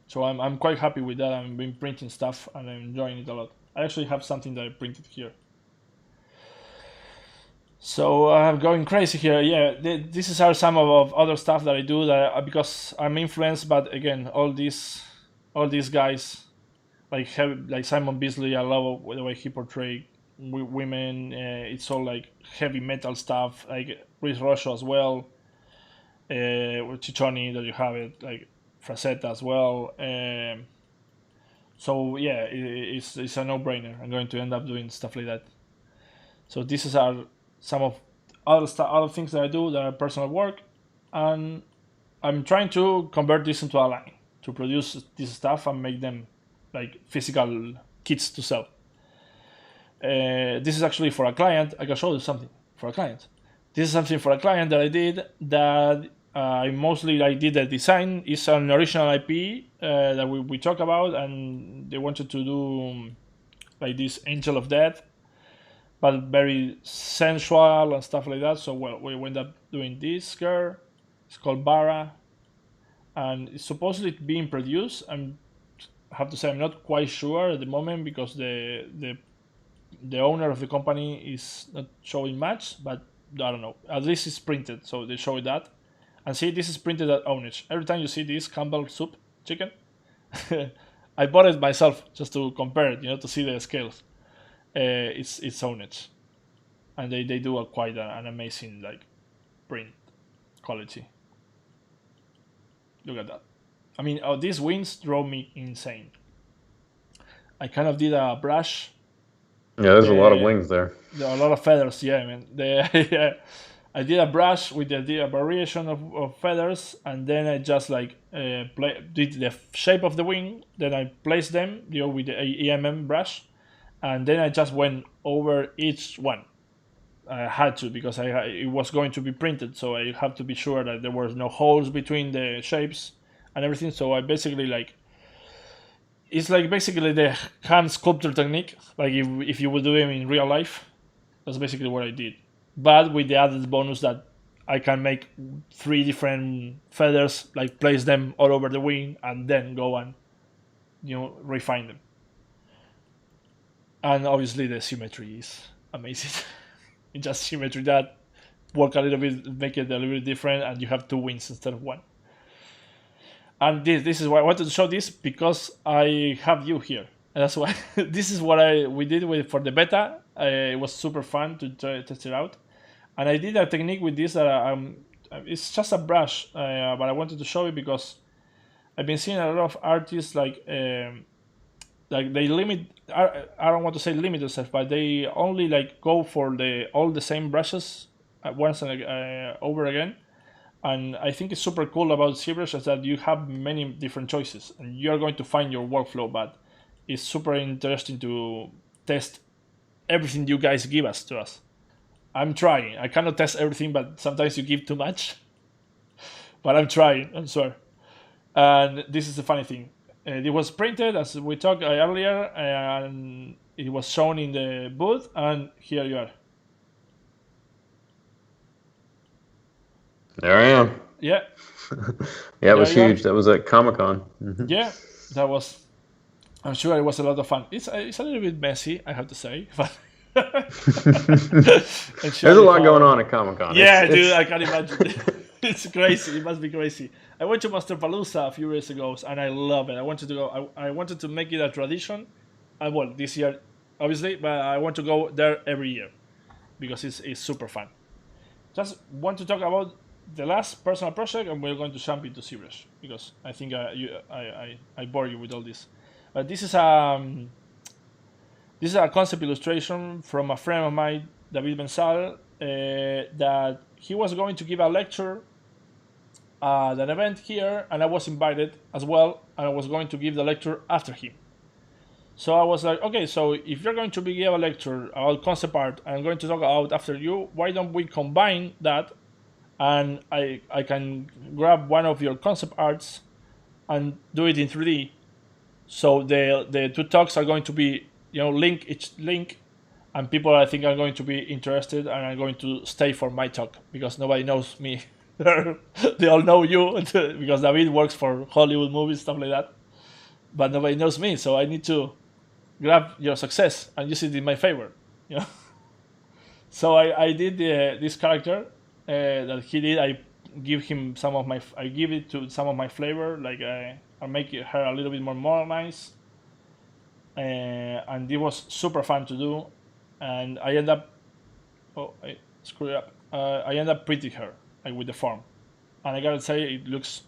So I'm quite happy with that. I've been printing stuff and I'm enjoying it a lot. I actually have something that I printed here. So I'm going crazy here. Yeah, this is some of other stuff that I do that because I'm influenced. But again, all these guys like Simon Beasley. I love the way he portrays women. It's all like heavy metal stuff. Like Chris Rocho as well. With Ciccioni that you have it like Frazetta as well. So yeah, it's a no-brainer. I'm going to end up doing stuff like that. So this is some of other things that I do that are personal work, and I'm trying to convert this into a line to produce this stuff and make them like physical kits to sell. This is actually for a client. I can show you something for a client. This is something for a client that I did that I did the design. It's an original IP that we talk about, and they wanted to do like this Angel of Death, but very sensual and stuff like that. So we ended up doing this girl. It's called Bara, and it's supposedly being produced. I have to say I'm not quite sure at the moment because the owner of the company is not showing much, but I don't know. At least it's printed, so they show that. And see, this is printed at Ownage. Every time you see this Campbell soup chicken, I bought it myself just to compare it, to see the scales. It's Ownage, and they do quite an amazing like print quality. Look at that. I mean, these wings drove me insane. I kind of did a brush. Yeah, there's a lot of wings there. There are a lot of feathers. Yeah, man. Yeah. I did a brush with a variation of feathers, and then I just like did the shape of the wing. Then I placed them, with the EMM brush, and then I just went over each one. I had to because it was going to be printed, so I have to be sure that there was no holes between the shapes and everything. So I basically it's like basically the hand sculptor technique, like if you would do them in real life. That's basically what I did, but with the added bonus that I can make 3 different feathers, like place them all over the wing, and then go and refine them. And obviously the symmetry is amazing. It's just symmetry that work a little bit, make it a little bit different, and you have 2 wings instead of 1. And this is why I wanted to show this, because I have you here. And that's why this is what we did for the beta. It was super fun to test it out. And I did a technique with this that it's just a brush, but I wanted to show it because I've been seeing a lot of artists like they limit. I don't want to say limit themselves, but they only go for all the same brushes once and over again. And I think it's super cool about ZBrush is that you have many different choices, and you're going to find your workflow. But it's super interesting to test everything you guys give to us. I'm trying. I cannot test everything, but sometimes you give too much. But I'm trying, I swear. And this is the funny thing. It was printed, as we talked earlier, and it was shown in the booth, and here you are. There I am. Yeah. Yeah, it was huge. That was at Comic-Con. Mm-hmm. Yeah, that was... I'm sure it was a lot of fun. It's a little bit messy, I have to say. But there's a lot going on at Comic-Con. Yeah, dude, I can't imagine. It's crazy. It must be crazy. I went to Masterpalooza a few years ago, and I love it. I wanted to go. I wanted to make it a tradition. And well, this year, obviously, but I want to go there every year because it's super fun. Just want to talk about the last personal project, and we're going to jump into ZBrush because I think I bore you with all this. But this is a concept illustration from a friend of mine, David Bensal, that he was going to give a lecture at an event here, and I was invited as well, and I was going to give the lecture after him. So I was like, okay, so if you're going to give a lecture about concept art, and I'm going to talk about after you, why don't we combine that, and I can grab one of your concept arts and do it in 3D. So the two talks are going to be, each link, and people I think are going to be interested and are going to stay for my talk because nobody knows me. They all know you because David works for Hollywood movies, stuff like that. But nobody knows me, so I need to grab your success and use it in my favor. So I did this character that he did. I give it to some of my flavor, like I make her a little bit more modernized, and it was super fun to do. And I end up, I screwed up. I end up printing her like with the form, and I gotta say it looks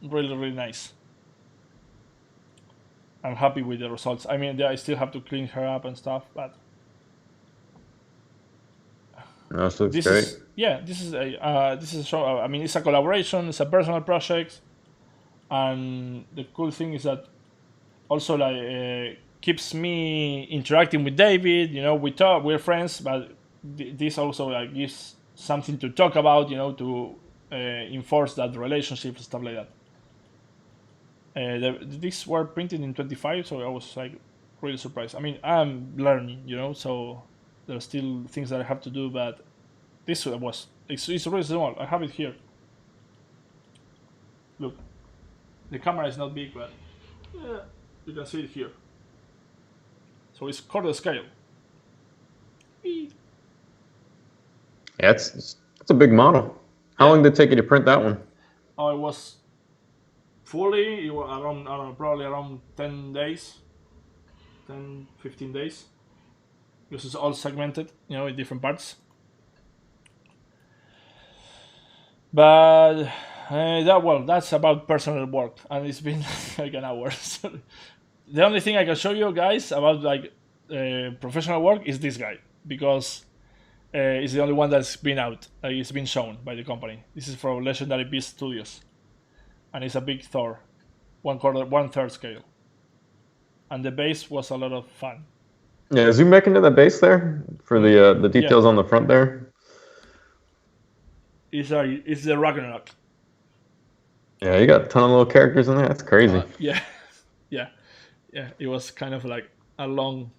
really, really nice. I'm happy with the results. I mean, I still have to clean her up and stuff, but this looks great. This is a show. I mean, it's a collaboration. It's a personal project, and the cool thing is that also keeps me interacting with David. We're friends, but this also gives something to talk about. To enforce that relationship and stuff like that. These were printed in 25, so I was really surprised. I mean, I'm learning, so there's still things that I have to do, but it's really small. I have it here. Look, the camera is not big, but you can see it here. So it's quarter scale. Yeah, it's a big model. How long did it take you to print that one? Oh, it was fully, it was around, probably around 10 days, 10, 15 days. Because it's all segmented, in different parts. But that's about personal work, and it's been like an hour. So the only thing I can show you guys about professional work is this guy, because it's the only one that's been out. It's been shown by the company. This is from Legendary Beast Studios, and it's a big Thor, 1/3 scale. And the base was a lot of fun. Yeah, zoom back into the base there for the details on the front there. It's the Ragnarok. Yeah, you got a ton of little characters in there. That's crazy. Yeah. It was kind of like a long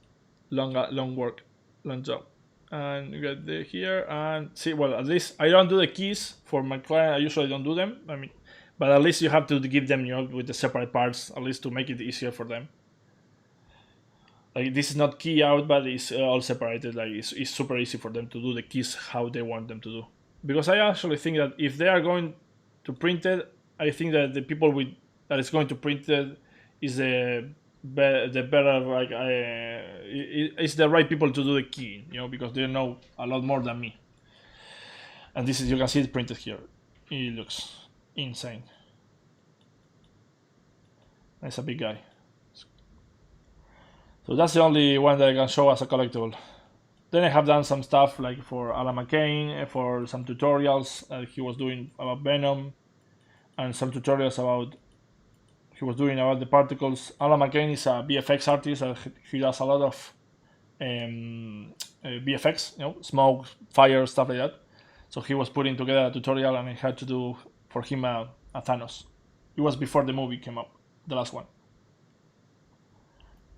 work, long job. And you got here and see. Well, at least I don't do the keys for my client. I usually don't do them. I mean, but at least you have to give them, with the separate parts, at least to make it easier for them. Like this is not key out, but it's all separated. Like it's super easy for them to do the keys how they want them to do. Because I actually think that if they are going to print it, I think that the people that is going to print it is the better, it's the right people to do the key, because they know a lot more than me. And this is, you can see it printed here. It looks insane. That's a big guy. So that's the only one that I can show as a collectible. Then I have done some stuff like for Alan McCain, for some tutorials he was doing about Venom, and some tutorials he was doing about the particles. Alan McCain is a VFX artist. He does a lot of VFX, smoke, fire, stuff like that. So he was putting together a tutorial, and I had to do for him a Thanos. It was before the movie came up, the last one.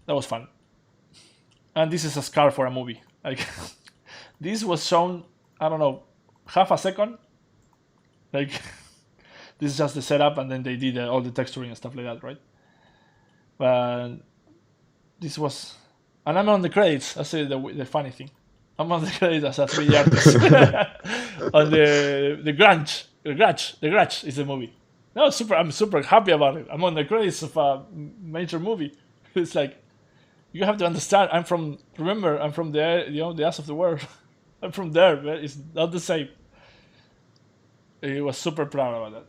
That was fun. And this is a scar for a movie. Like this was shown, I don't know, half a second. Like this is just the setup, and then they did all the texturing and stuff like that, right? But this was, and I'm on the credits. That's the funny thing. I'm on the credits as a 3D artist on the Grudge is the movie. No, I'm super happy about it. I'm on the credits of a major movie. It's like, you have to understand, I'm from the ass of the world. I'm from there, but it's not the same. he was super proud about that.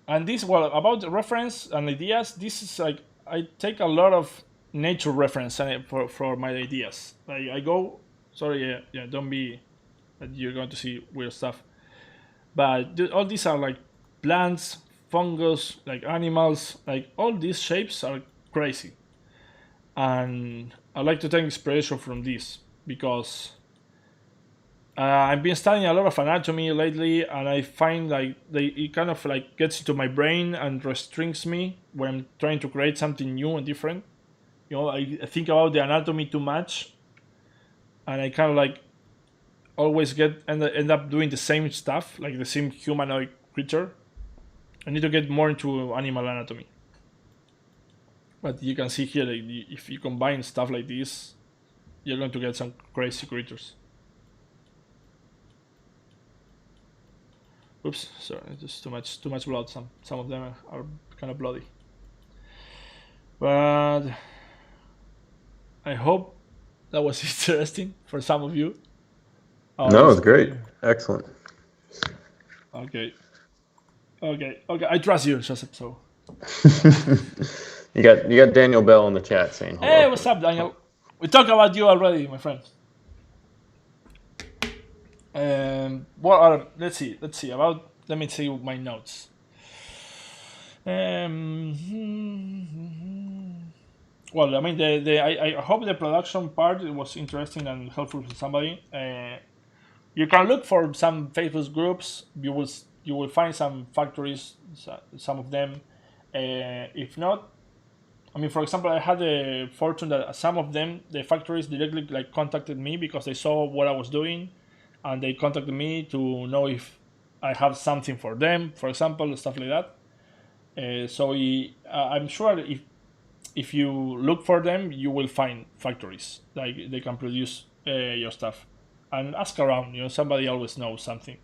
And this, well, about reference and ideas, this is like I take a lot of nature reference for my ideas. Like I go, sorry, yeah, don't be that you're going to see weird stuff. But all these are like plants, fungus, like animals, like all these shapes are crazy. And I like to take inspiration from this because I've been studying a lot of anatomy lately, and I find like it kind of like gets into my brain and restricts me when I'm trying to create something new and different. I think about the anatomy too much, and I kind of like always end up doing the same stuff, like the same humanoid creature. I need to get more into animal anatomy. But you can see here, like, if you combine stuff like this, you're going to get some crazy creatures. Oops, sorry, just too much blood. Some of them are kind of bloody. But I hope that was interesting for some of you. No, it's great. Excellent. Okay. I trust you, Joseph. So you got Daniel Bell in the chat saying hello. Hey, what's up, Daniel? We talked about you already, my friend. Let's see. Let me see my notes. Well, I mean, I hope the production part was interesting and helpful for somebody. You can look for some Facebook groups. You will find some factories, some of them. If not, I mean, for example, I had the fortune that some of them, the factories directly like contacted me because they saw what I was doing, and they contacted me to know if I have something for them, for example, stuff like that. So I'm sure if you look for them, you will find factories like they can produce your stuff, and ask around. Somebody always knows something.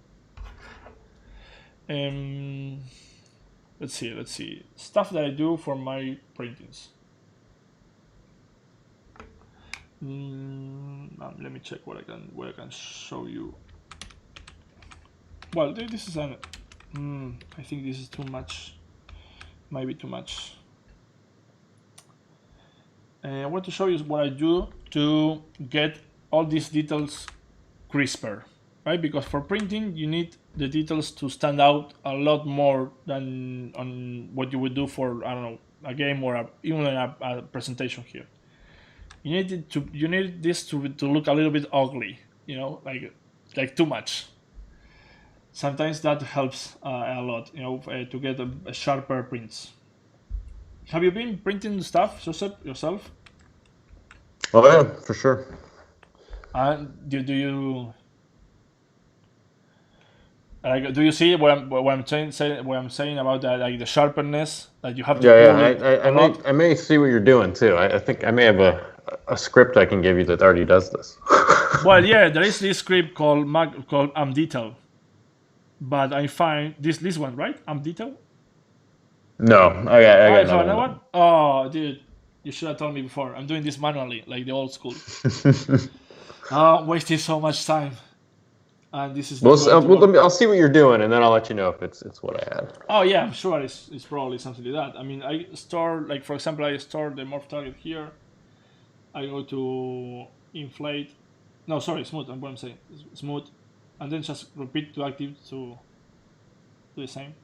Let's see. Stuff that I do for my printings. Let me check what I can show you. Well, this is I think this is too much. Might be too much. I want to show you what I do to get all these details crisper, right? Because for printing, you need the details to stand out a lot more than on what you would do for, I don't know, a game or even a presentation here. You need this to look a little bit ugly, like too much. Sometimes that helps a lot, to get a sharper prints. Have you been printing stuff, Joseph, yourself? Oh yeah, for sure. Do you see what I'm saying about that, like the sharpness that you have to pull I may see what you're doing too. I think I may have a script I can give you that already does this. Well, yeah, there is this script called Detail, but I find this one, right? Detail. No, I got another one. Oh, dude, you should have told me before. I'm doing this manually, like the old school. Wasted so much time. And this is. I'll see what you're doing, and then I'll let you know if it's what I had. Oh yeah, I'm sure it's probably something like that. I mean, I store, like, for example, I store the morph target here. I go to inflate. No, sorry, smooth. I'm what I'm saying. Smooth, and then just repeat to active to do the same.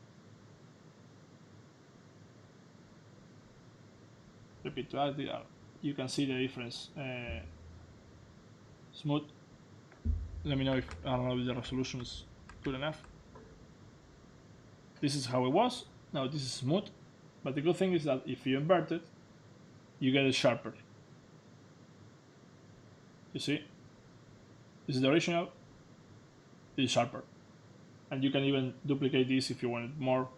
Repeat to active. You can see the difference. Smooth. Let me know if the resolution is good enough. This is how it was. Now this is smooth, but the good thing is that if you invert it, you get it sharper. You see? This is the original. This is sharper, and you can even duplicate this if you want it more.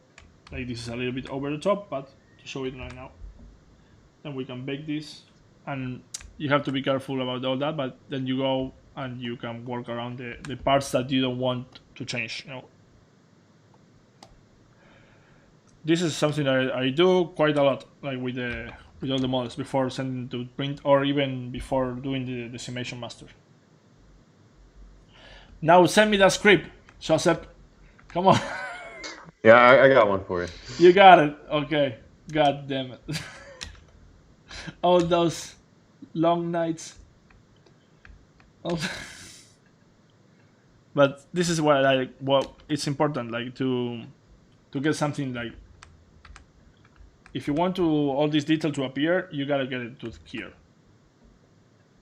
Like, this is a little bit over the top, but to show it right now. Then we can bake this, and you have to be careful about all that. But then you go and you can work around the parts that you don't want to change. This is something that I do quite a lot, like with all the models before sending to print, or even before doing the decimation master. Now send me that script, Joseph. Come on. Yeah, I got one for you. You got it. Okay. God damn it. All those long nights. All but this is what it's important, like to get something like, if you want to all this detail to appear, you gotta get it to here,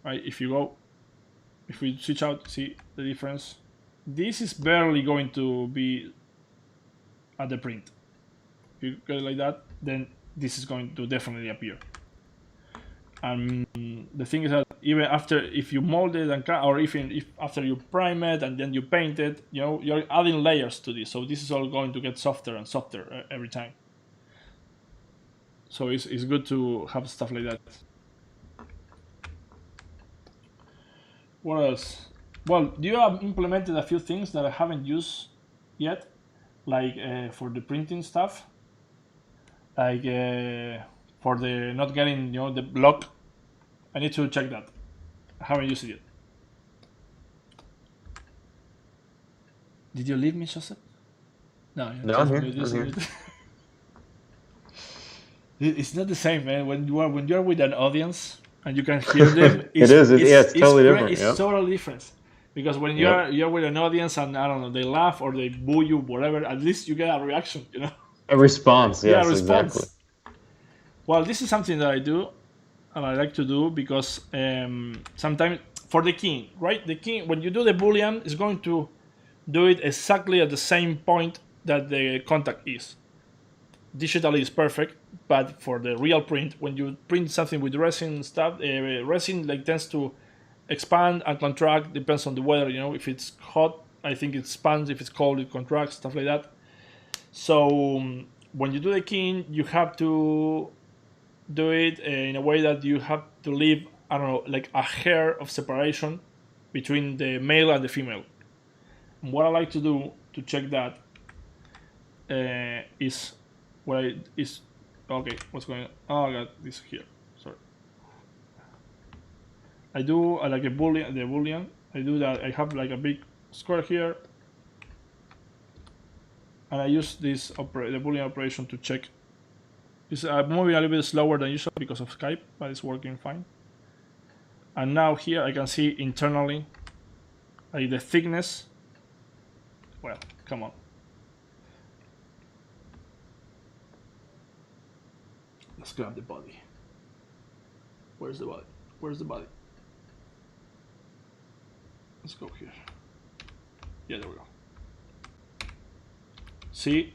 right? If we switch out, see the difference. This is barely going to be at the print. If you get it like that, then this is going to definitely appear. And the thing is that even after, if you mold it and or even if after you prime it and then you paint it, you're adding layers to this, so this is all going to get softer and softer every time. So it's good to have stuff like that. What else? Well, you have implemented a few things that I haven't used yet, like for the printing stuff, like for the not getting the block. I need to check that. I haven't used it yet. Did you leave me, Joseph? No, I'm here. It's not the same, man. When you're with an audience and you can hear them, It's totally different. It's totally different. Because when Yep. you're with an audience and I don't know, they laugh or they boo you, whatever, at least you get a reaction, A response, yes, Yeah, a response. exactly. Well, this is something that I do and I like to do because sometimes for the keying, right? The keying, when you do the boolean, is going to do it exactly at the same point that the contact is. Digitally is perfect, but for the real print, when you print something with resin stuff, resin tends to expand and contract, depends on the weather. If it's hot, I think it expands. If it's cold, it contracts, stuff like that. So when you do the keying, you have to do it in a way that you have to leave, I don't know, like a hair of separation between the male and the female. And what I like to do to check that is okay. What's going on? Oh, I got this here. Sorry. I do like a boolean. The boolean. I do that. I have like a big square here, and I use this the boolean operation to check. It's moving a little bit slower than usual because of Skype, but it's working fine. And now here I can see internally, like the thickness. Well, come on. Let's grab the body. Where's the body? Where's the body? Let's go here. Yeah, there we go. See,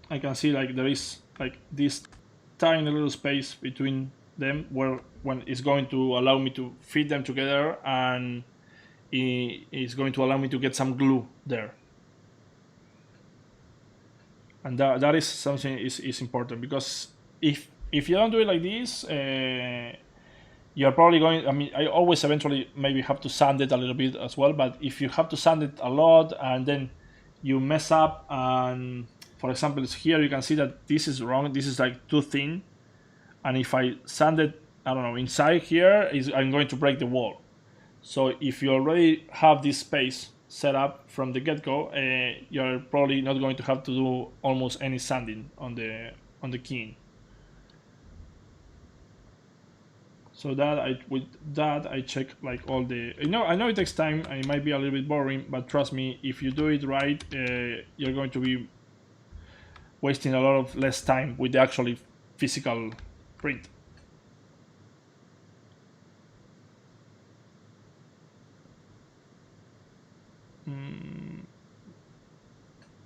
I can see like there is like this tiny little space between them where when it's going to allow me to fit them together, and it's going to allow me to get some glue there. And that is something is important, because if you don't do it like this, you're probably going. I mean, I always eventually maybe have to sand it a little bit as well. But if you have to sand it a lot and then you mess up, and for example, here you can see that this is wrong. This is like too thin, and if I sand it, I don't know, inside here, I'm going to break the wall. So if you already have this space set up from the get-go, you're probably not going to have to do almost any sanding on the keying. So with that I check like all the. I know it takes time and it might be a little bit boring, but trust me, if you do it right, you're going to be wasting a lot of less time with the actually physical print.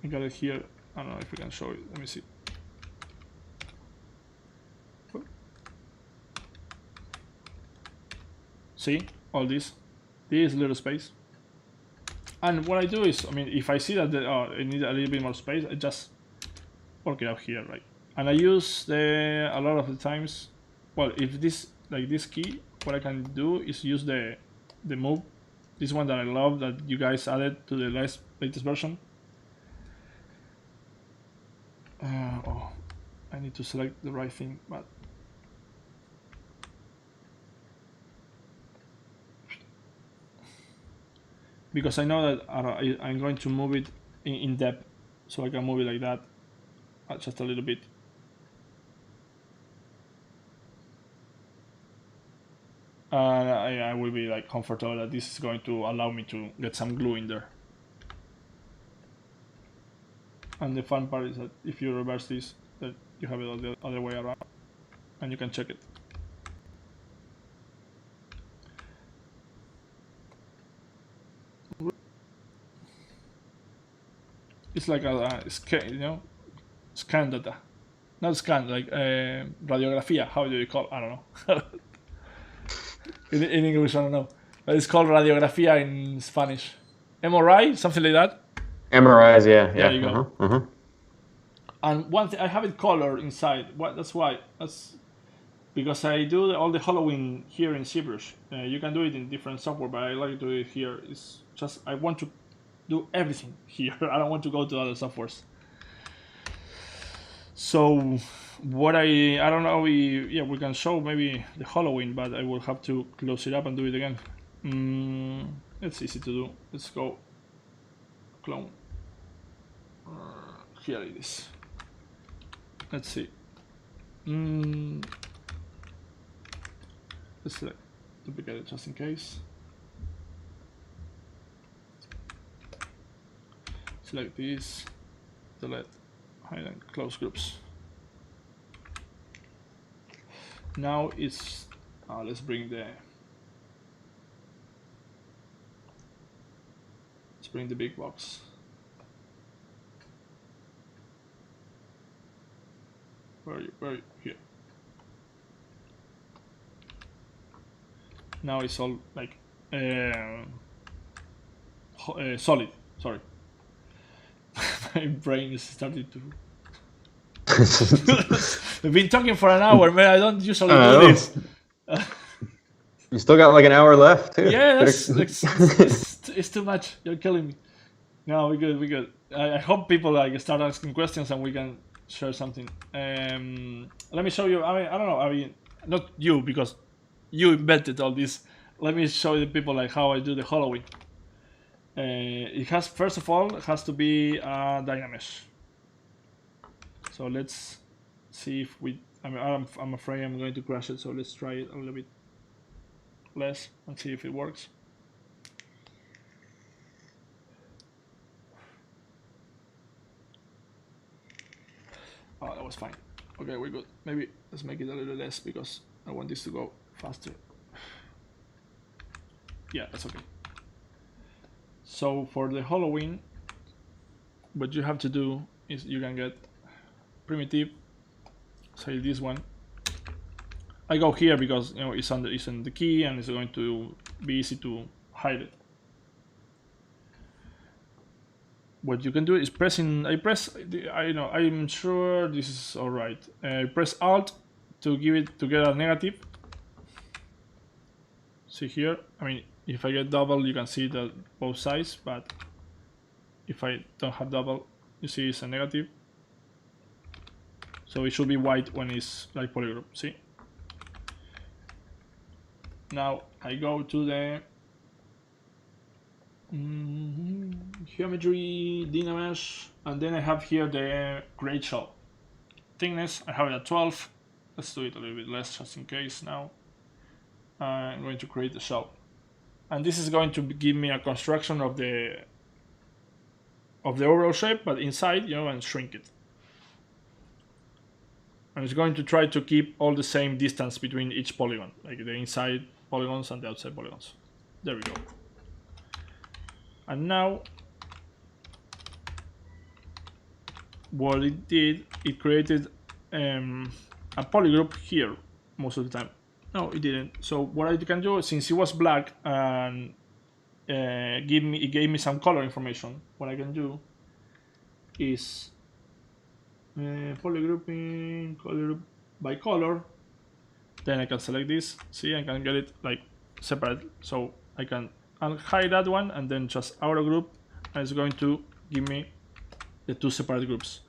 I got it here. I don't know if we can show it. Let me see. See all this little space. And what I do is, I mean, if I see that I need a little bit more space, I just work it out here, right? And I use a lot of the times. Well, if this key, what I can do is use the move. This one that I love that you guys added to the latest version. Oh, I need to select the right thing, but because I know that I'm going to move it in depth, so I can move it like that, just a little bit. And I will be like comfortable that this is going to allow me to get some glue in there. And the fun part is that if you reverse this, that you have it the other way around, and you can check it. It's like a scan, you know, scan data, not scan, like radiografía. How do you call? I don't know. in English, I don't know, but it's called radiografía in Spanish. MRI, something like that. MRIs, yeah. There you go. And one thing, I have it colored inside. That's why. That's because I do all the hollowing here in ZBrush. You can do it in different software, but I like to do it here. It's just I want to do everything here. I don't want to go to other softwares. So what I don't know, we can show maybe the hollowing, but I will have to close it up and do it again. It's easy to do. Let's go clone. Here it is. Let's see. Let's duplicate it just in case. Select this, delete, hide and close groups. Now it's, let's bring the big box. Where are you? Here. Now it's all like solid. Sorry, my brain is starting to. We've been talking for an hour, man. I don't usually do this. You still got like an hour left, too. Yeah, it's too much. You're killing me. No, we're good. We're good. I hope people like start asking questions and we can share something. Let me show you. I don't know. I mean, not you because you invented all this. Let me show the people like how I do the hollowing. It has, first of all, it has to be DynaMesh. So let's see if we. I mean, I'm afraid I'm going to crash it. So let's try it a little bit less and see if it works. Oh, that was fine. Okay, we're good. Maybe let's make it a little less because I want this to go faster. Yeah, that's okay. So for the hollowing, what you have to do is you can get primitive, say this one. I go here because you know it's on the key and it's going to be easy to hide it. What you can do is I'm sure this is all right. Press Alt to get a negative. See here, I mean, if I get double, you can see that both sides, but if I don't have double, you see it's a negative. So it should be white when it's like polygroup, see? Now I go to the geometry, DynaMesh, and then I have here the grade shell. Thickness, I have it at 12. Let's do it a little bit less just in case now. I'm going to create the shell. And this is going to give me a construction of the overall shape, but inside, you know, and shrink it. And it's going to try to keep all the same distance between each polygon, like the inside polygons and the outside polygons. There we go. And now, what it did, it created a polygroup here most of the time. No, it didn't. So what I can do, since it was black and it gave me some color information, what I can do is polygrouping, color by color. Then I can select this. See, I can get it like separate. So I'll hide that one and then just outer group, and it's going to give me the two separate groups.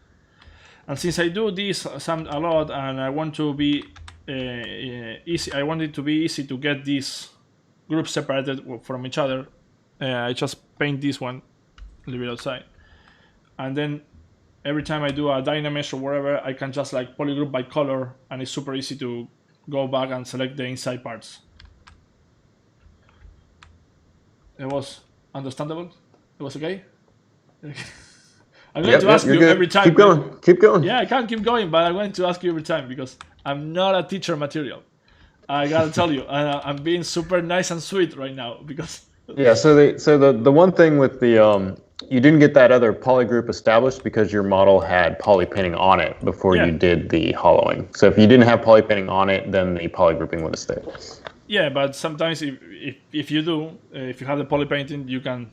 And since I do this a lot and I want to be easy, I want it to be easy to get these groups separated from each other, I just paint this one a little bit outside. and then every time I do a DynaMesh or whatever, I can just like polygroup by color, and it's super easy to go back and select the inside parts. It was understandable? It was okay? I'm going to ask you every time. Keep going. Keep going. Yeah, I can't keep going, but I'm going to ask you every time because I'm not a teacher material. I gotta tell you, I'm being super nice and sweet right now because. Yeah. So the one thing with the you didn't get that other poly group established because your model had poly painting on it before you did the hollowing. So if you didn't have poly painting on it, then the poly grouping would have stayed. Yeah, but sometimes if you do, if you have the poly painting, you can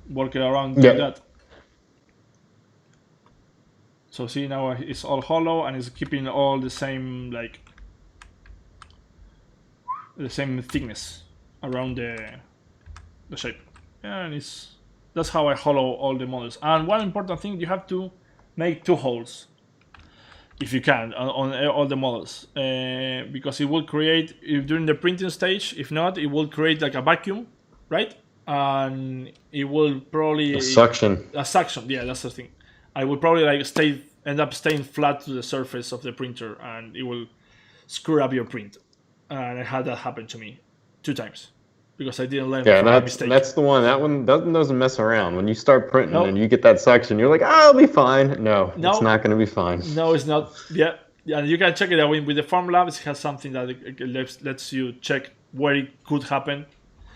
work it around like that. So see, now it's all hollow and it's keeping all the same, like the same thickness around the shape. Yeah, and that's how I hollow all the models. And one important thing, you have to make 2 holes if you can on all the models, because it will create, if during the printing stage, if not, it will create like a vacuum, right? And it will probably a suction. Yeah, that's the thing. I will probably like end up staying flat to the surface of the printer, and it will screw up your print. And I had that happen to me 2 times because I didn't learn from my mistake. That's the one. That one doesn't mess around. When you start printing and you get that section, you're like, I'll be fine. No, it's not going to be fine. No, it's not. Yeah, and you can check it out with the Formlabs. It has something that lets you check where it could happen.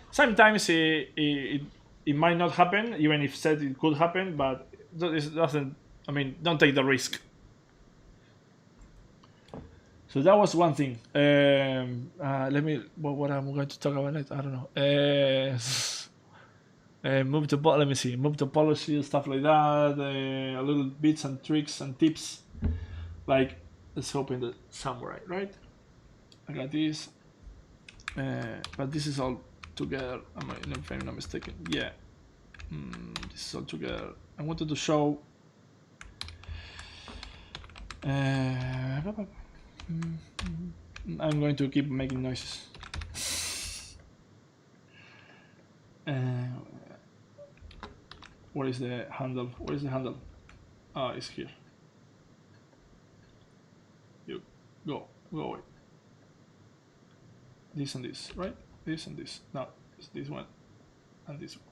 Sometimes it might not happen, even if said it could happen, but it doesn't. I mean, don't take the risk. So that was one thing. Let me. What I'm going to talk about next? I don't know. Move to. Let me see. Move to policy, stuff like that. A little bits and tricks and tips. Like, let's open the samurai, right? I got this. But this is all together. If I'm not mistaken. Yeah. This is all together. I wanted to show. I'm going to keep making noises. Where is the handle? Where is the handle? Ah, it's here. You go away. This and this, right? This and this. No, it's this one and this one.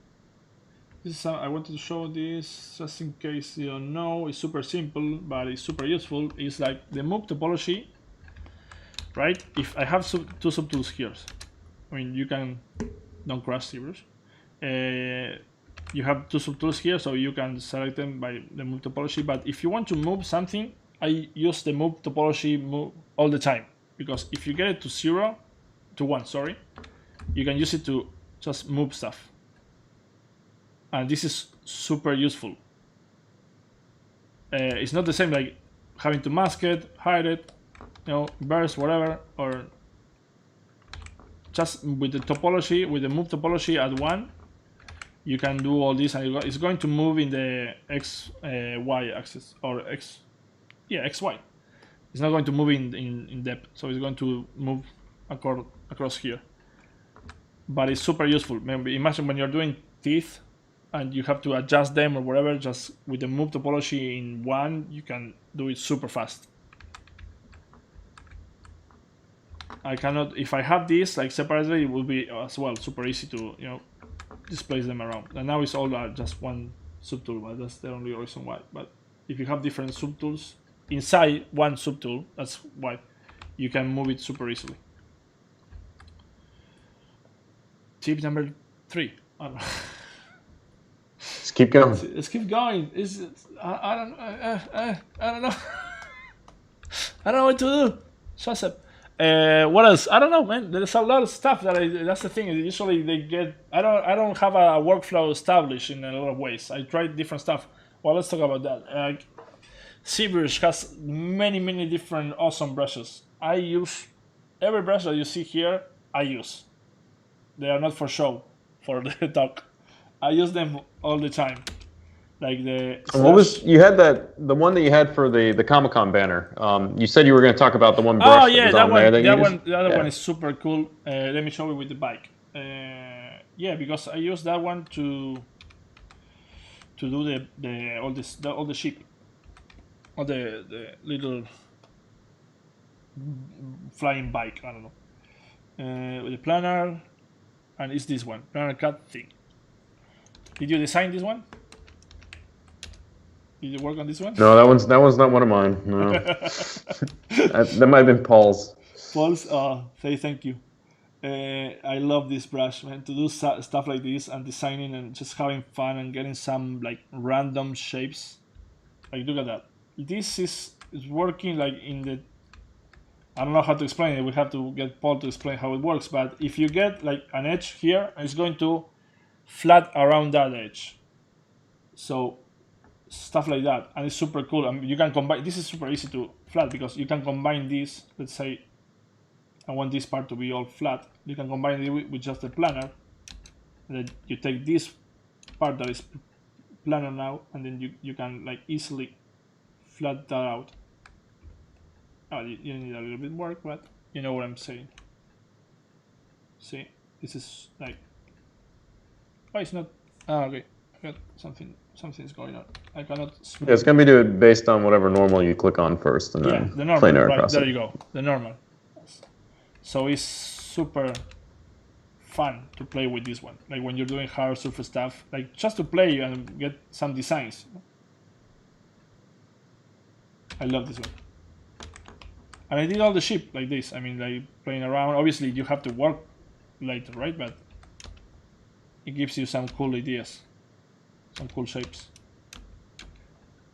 This is I wanted to show this just in case you don't know. It's super simple, but it's super useful. It's like the move topology. Right? If I have 2 subtools here, I mean, you can, don't crash ZBrush. You have 2 subtools here, so you can select them by the move topology. But if you want to move something, I use the move topology all the time. Because if you get it to 1, sorry, you can use it to just move stuff. And this is super useful. It's not the same like having to mask it, hide it, burst, whatever, or just with the topology, with the move topology at 1, you can do all this, and it's going to move in the X, Y axis, or XY. It's not going to move in depth, so it's going to move across here. But it's super useful. Imagine when you're doing teeth, and you have to adjust them or whatever, just with the move topology in 1, you can do it super fast. I cannot, if I have this like separately, it will be as well super easy to displace them around. And now it's all just 1 subtool, but that's the only reason why. But if you have different subtools inside 1 subtool, that's why you can move it super easily. Tip number 3. I don't know. Let's keep going. Let's keep going. I don't know. I don't know what to do. Joseph. What else? I don't know, man. There's a lot of stuff that's the thing. Usually they get. I don't have a workflow established in a lot of ways. I tried different stuff. Well, let's talk about that. ZBrush has many different awesome brushes. I use every brush that you see here. I use. They are not for show, for the talk. I use them all the time. Like the. You had the one that you had for the Comic-Con banner. You said you were going to talk about the one brush. Oh yeah, that one. The other one is super cool. Let me show you with the bike. Yeah, because I use that one to to do all the ship, all the little flying bike. I don't know. With the planner, and it's this one, planner cut thing. Did you design this one? Did you work on this one? No, that one's not one of mine. No, that might have been Paul's. Paul's, say thank you. I love this brush, man. To do stuff like this and designing and just having fun and getting some like random shapes. Like look at that. This is working like in the. I don't know how to explain it. We have to get Paul to explain how it works. But if you get like an edge here, it's going to flat around that edge. So stuff like that, and it's super cool. I mean, you can combine. This is super easy to flat because you can combine these. Let's say I want this part to be all flat. You can combine it with just the planner. And then you take this part that is planner now, and then you can like easily flat that out. Oh, you need a little bit more, but you know what I'm saying. See, this is like. Oh, it's not. Oh, okay. I got something's going on. I cannot. Yeah, it's gonna be doing based on whatever normal you click on first, and then the normal. planar Right, across there it. you go. The normal. So it's super fun to play with this one. Like when you're doing hard surface stuff, like just to play and get some designs. I love this one. And I did all the ship like this. I mean, like playing around. Obviously, you have to work later, right? But it gives you some cool ideas, some cool shapes.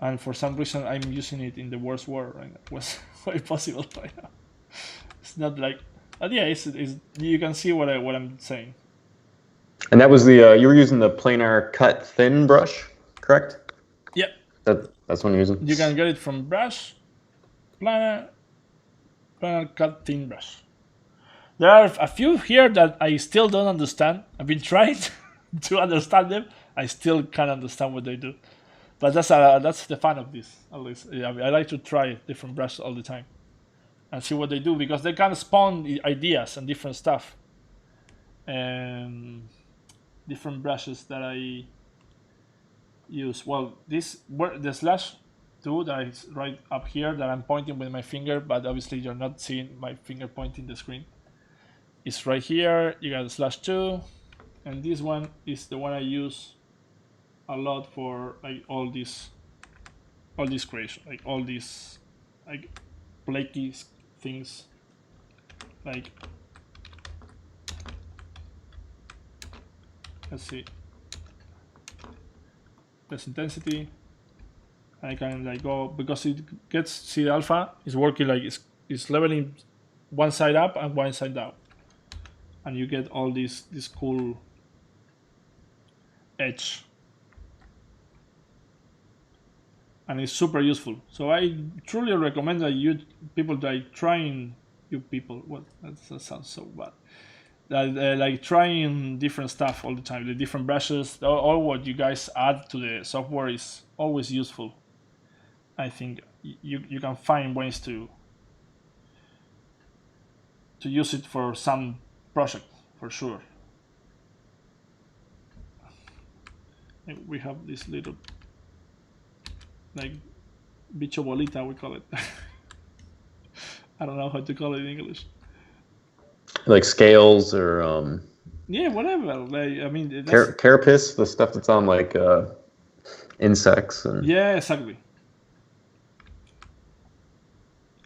And for some reason, I'm using it in the worst word right now. Was quite possible right now. It's not like, but yeah, it's you can see what I'm saying. And that was the you were using the planar cut thin brush, correct? Yep. That's what you're using. You can get it from brush, planar cut thin brush. There are a few here that I still don't understand. I've been trying to understand them. I still can't understand what they do. But that's the fun of this. At least I like to try different brushes all the time and see what they do because they can spawn ideas and different stuff. Different brushes that I use. Well, the slash 2 that is right up here that I'm pointing with my finger, but obviously you're not seeing my finger pointing the screen. It's right here. You got the slash 2, and this one is the one I use a lot for like all this creation, like all these like flaky things, like let's see, this intensity. I can like go because it gets, see the alpha is working like it's leveling one side up and one side down, and you get all this cool edge. And it's super useful. So I truly recommend that people like trying, well, that sounds so bad. That like trying different stuff all the time, the different brushes, all what you guys add to the software is always useful. I think you can find ways to use it for some project for sure. And we have this little like bicho bolita, we call it. I don't know how to call it in English. Like scales or yeah, whatever. Like I mean, carapace, the stuff that's on like insects and yeah, exactly.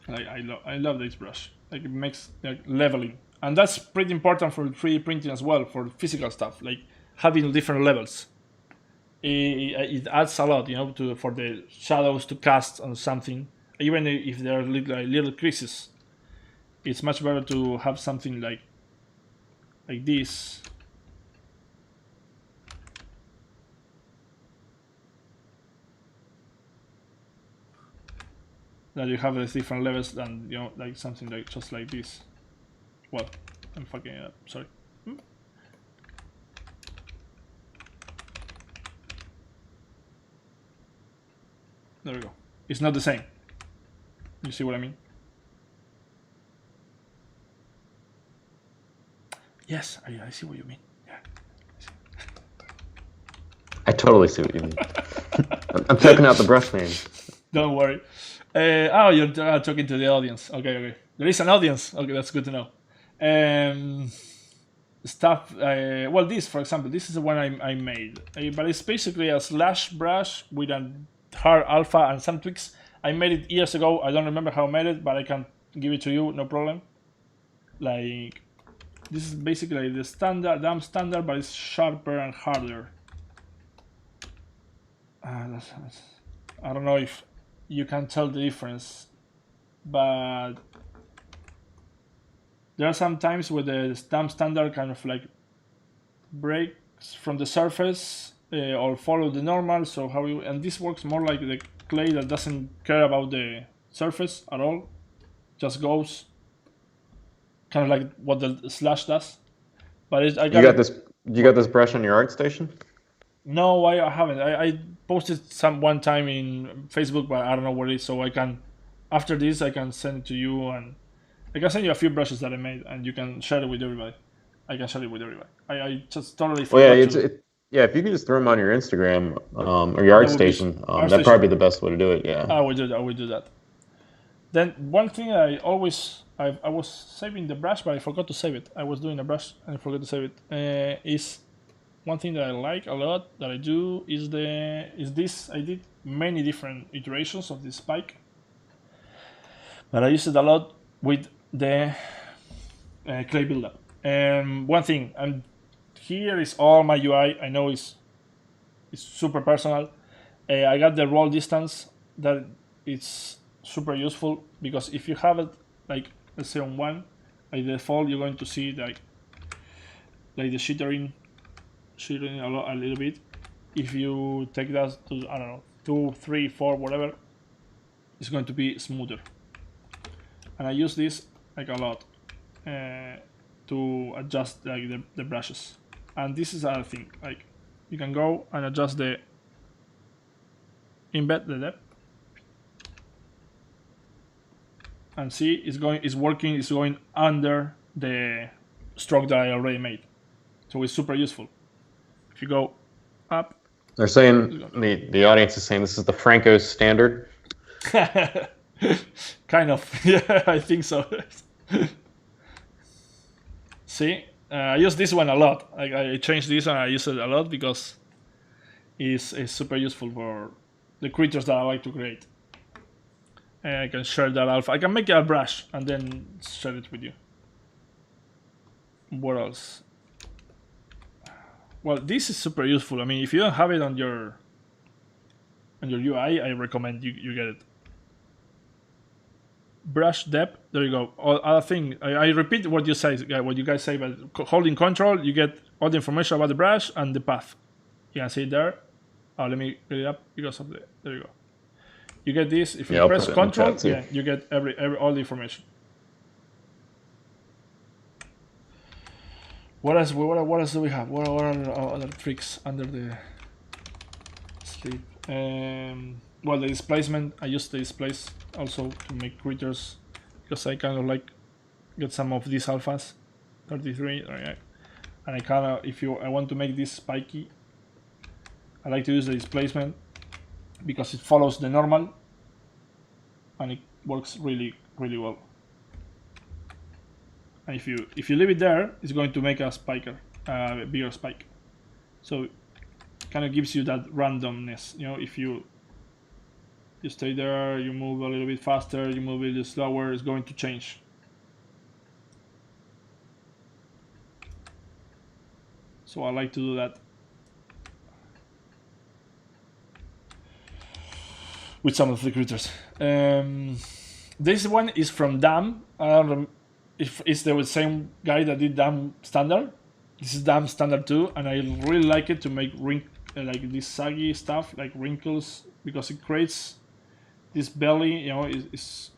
Like I love this brush. Like it makes like leveling, and that's pretty important for 3D printing as well, for physical stuff. Like having different levels. It adds a lot, you know, for the shadows to cast on something, even if there are little creases. It's much better to have something like this. That you have these different levels than, you know, like something like just like this. Well, I'm fucking it up. Sorry. There we go. It's not the same. You see what I mean? Yes, I see what you mean. Yeah. totally see what you mean. I'm checking out the brush names. Don't worry. Oh, you're talking to the audience. Okay. There is an audience. Okay, that's good to know. Stuff. Well, this, for example, this is the one I made, but it's basically a slash brush with a hard alpha and some tweaks. I made it years ago. I don't remember how I made it, but I can give it to you, no problem. Like, this is basically the standard, damn standard, but it's sharper and harder. I don't know if you can tell the difference, but there are some times where the damn standard kind of like breaks from the surface or follow the normal. So how you, and this works more like the clay that doesn't care about the surface at all, just goes kind of like what the slash does. But you got this brush on your ArtStation? No, I haven't. I posted one time in Facebook, but I don't know where it is. So I can, after this, I can send it to you, and I can send you a few brushes that I made, and you can share it with everybody. I can share it with everybody. I just totally forgot. Yeah, if you could just throw them on your Instagram or your ArtStation, that'd probably be the best way to do it. Yeah. I would do that. Then one thing I was saving the brush, but I forgot to save it. I was doing a brush and I forgot to save it. Is one thing that I like a lot that I do is this. I did many different iterations of this spike, but I use it a lot with the clay buildup. And one thing, and here is all my UI. I know it's super personal. I got the roll distance that it's super useful, because if you have it like, let's say on 1, by default you're going to see like the shading a little bit. If you take that to, I don't know, 2, 3, 4, whatever, it's going to be smoother. And I use this like a lot to adjust like the brushes. And this is another thing, like you can go and adjust the embed the depth, and see it's working. It's going under the stroke that I already made, so it's super useful. If you go up, they're saying the audience is saying this is the Franco standard. Kind of, yeah, I think so. See, I use this one a lot. I changed this and I use it a lot because it's super useful for the creatures that I like to create. And I can share that alpha. I can make a brush and then share it with you. What else? Well, this is super useful. I mean, if you don't have it on your UI, I recommend you get it. Brush depth. There you go. Other thing. I repeat what you say, what you guys say, but holding Control, you get all the information about the brush and the path. You can see it there. Let me get it up because of there you go. You get this if you press Control. Yeah, you get all the information. What else? What else do we have? What are other tricks under the sleeve? Well, the displacement. I use the displace also to make critters, because I kind of like get some of these alphas, 33, right? And I kind of, if I want to make this spiky, I like to use the displacement because it follows the normal, and it works really well. And if you leave it there, it's going to make a bigger spike. So it kind of gives you that randomness. You know, if you stay there, you move a little bit faster, you move a little slower, it's going to change. So I like to do that with some of the critters. This one is from Dam. I don't know if it's the same guy that did Dam Standard. This is Dam Standard 2, and I really like it to make like this saggy stuff, like wrinkles, because it creates this belly, you know, is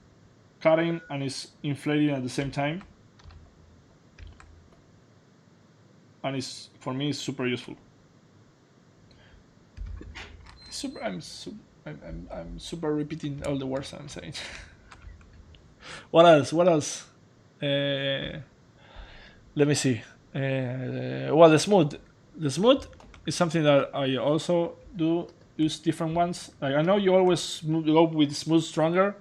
cutting and is inflating at the same time, and for me it's super useful. I'm super repeating all the words I'm saying. What else? Let me see. Well, the smooth. It's something that I also do use different ones. Like I know you always go with smooth stronger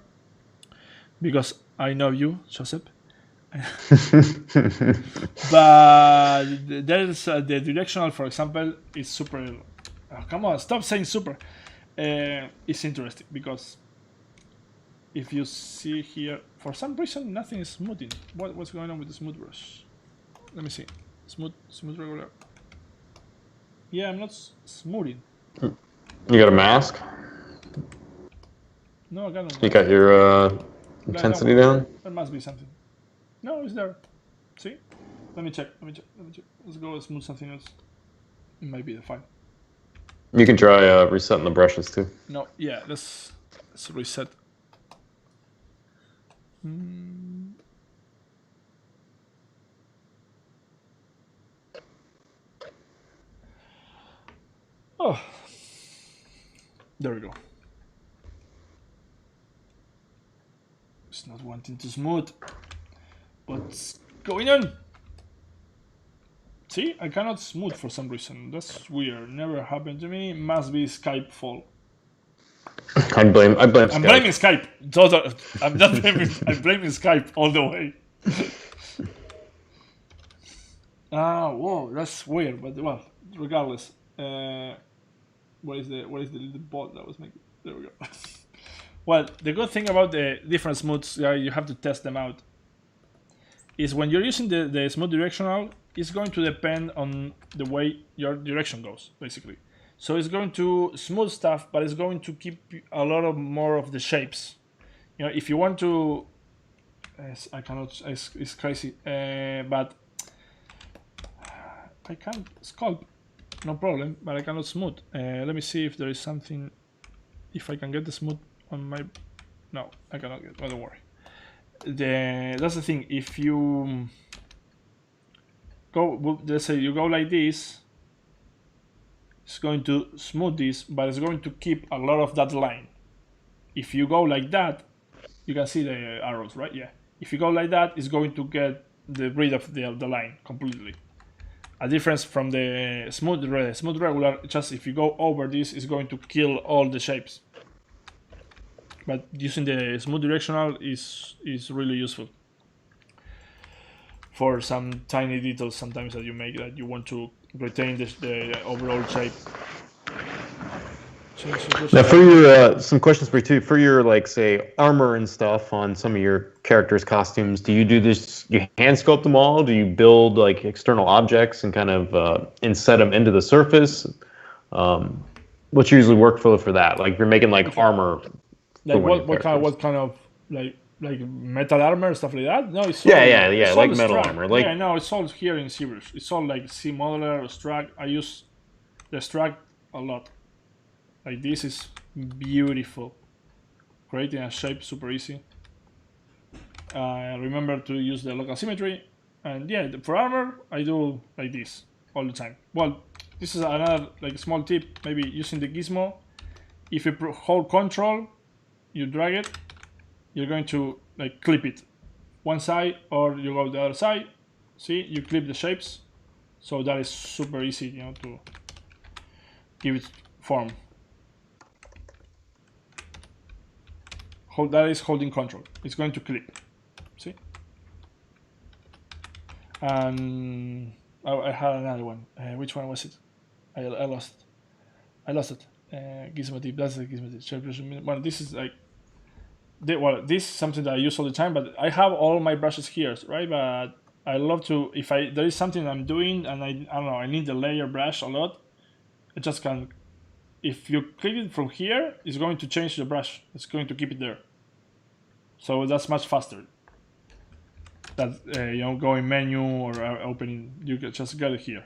because I know you, Joseph. But there's the directional, for example, is super. Oh, come on, stop saying super. It's interesting because if you see here, for some reason, nothing is smoothing. What's going on with the smooth brush? Let me see. Smooth regular. Yeah, I'm not smoothing. You got a mask? No, I got no You mask. got your Don't intensity worry. down? There must be something. No, it's there. See? Let me check. Let's go smooth something else. It might be the file. You can try resetting the brushes too. No, yeah, let's reset. Oh, there we go. It's not wanting to smooth. What's going on? See, I cannot smooth for some reason. That's weird. Never happened to me. Must be Skype fault. I blame I'm Skype. blaming Skype. Total. I'm not blaming. I'm blaming Skype all the way. Whoa, that's weird. But well, regardless, what is the little bot that was making? There we go. Well, the good thing about the different smooths, you have to test them out, is when you're using the smooth directional, it's going to depend on the way your direction goes, basically. So it's going to smooth stuff, but it's going to keep a lot of more of the shapes. You know, if you want to, I cannot. It's crazy, but I can sculpt, no problem. But I cannot smooth. Let me see if there is something. If I can get the smooth on my. No, I cannot get. Don't worry. That's the thing. If you go, let's say you go like this, it's going to smooth this, but it's going to keep a lot of that line. If you go like that, you can see the arrows, right? Yeah. If you go like that, it's going to get rid of the line completely. A difference from the smooth regular, just if you go over this, it's going to kill all the shapes. But using the smooth directional is really useful for some tiny details sometimes that you make that you want to retain the overall shape. Now, for your some questions for you too. For your like say armor and stuff on some of your characters' costumes, do you do this? You hand sculpt them all? Do you build like external objects and kind of inset them into the surface? What's usually workflow for that? Like if you're making like armor. Like what kind of like metal armor, stuff like that? No, it's all, yeah, like metal Struck. armor. Like, yeah, no, it's all here in ZBrush. It's all like C modeler or Struck. I use the Struck a lot. Like this is beautiful. Creating a shape super easy. Remember to use the local symmetry, and yeah, for armor I do like this all the time. Well, this is another like small tip. Maybe using the gizmo. If you hold Control, you drag it, you're going to like clip it one side, or you go the other side. See, you clip the shapes, so that is super easy, you know, to give it form. That is holding Control. It's going to clip. See, and I had another one. Which one was it? I lost it. Gizmo tip. That's the gizmo tip. Well, this is like. Well, this is something that I use all the time, but I have all my brushes here, right? But I love to, if there is something I'm doing and I don't know, I need the layer brush a lot, I just can, if you click it from here, it's going to change the brush. It's going to keep it there. So that's much faster. That, you know, going menu or opening, you can just get it here.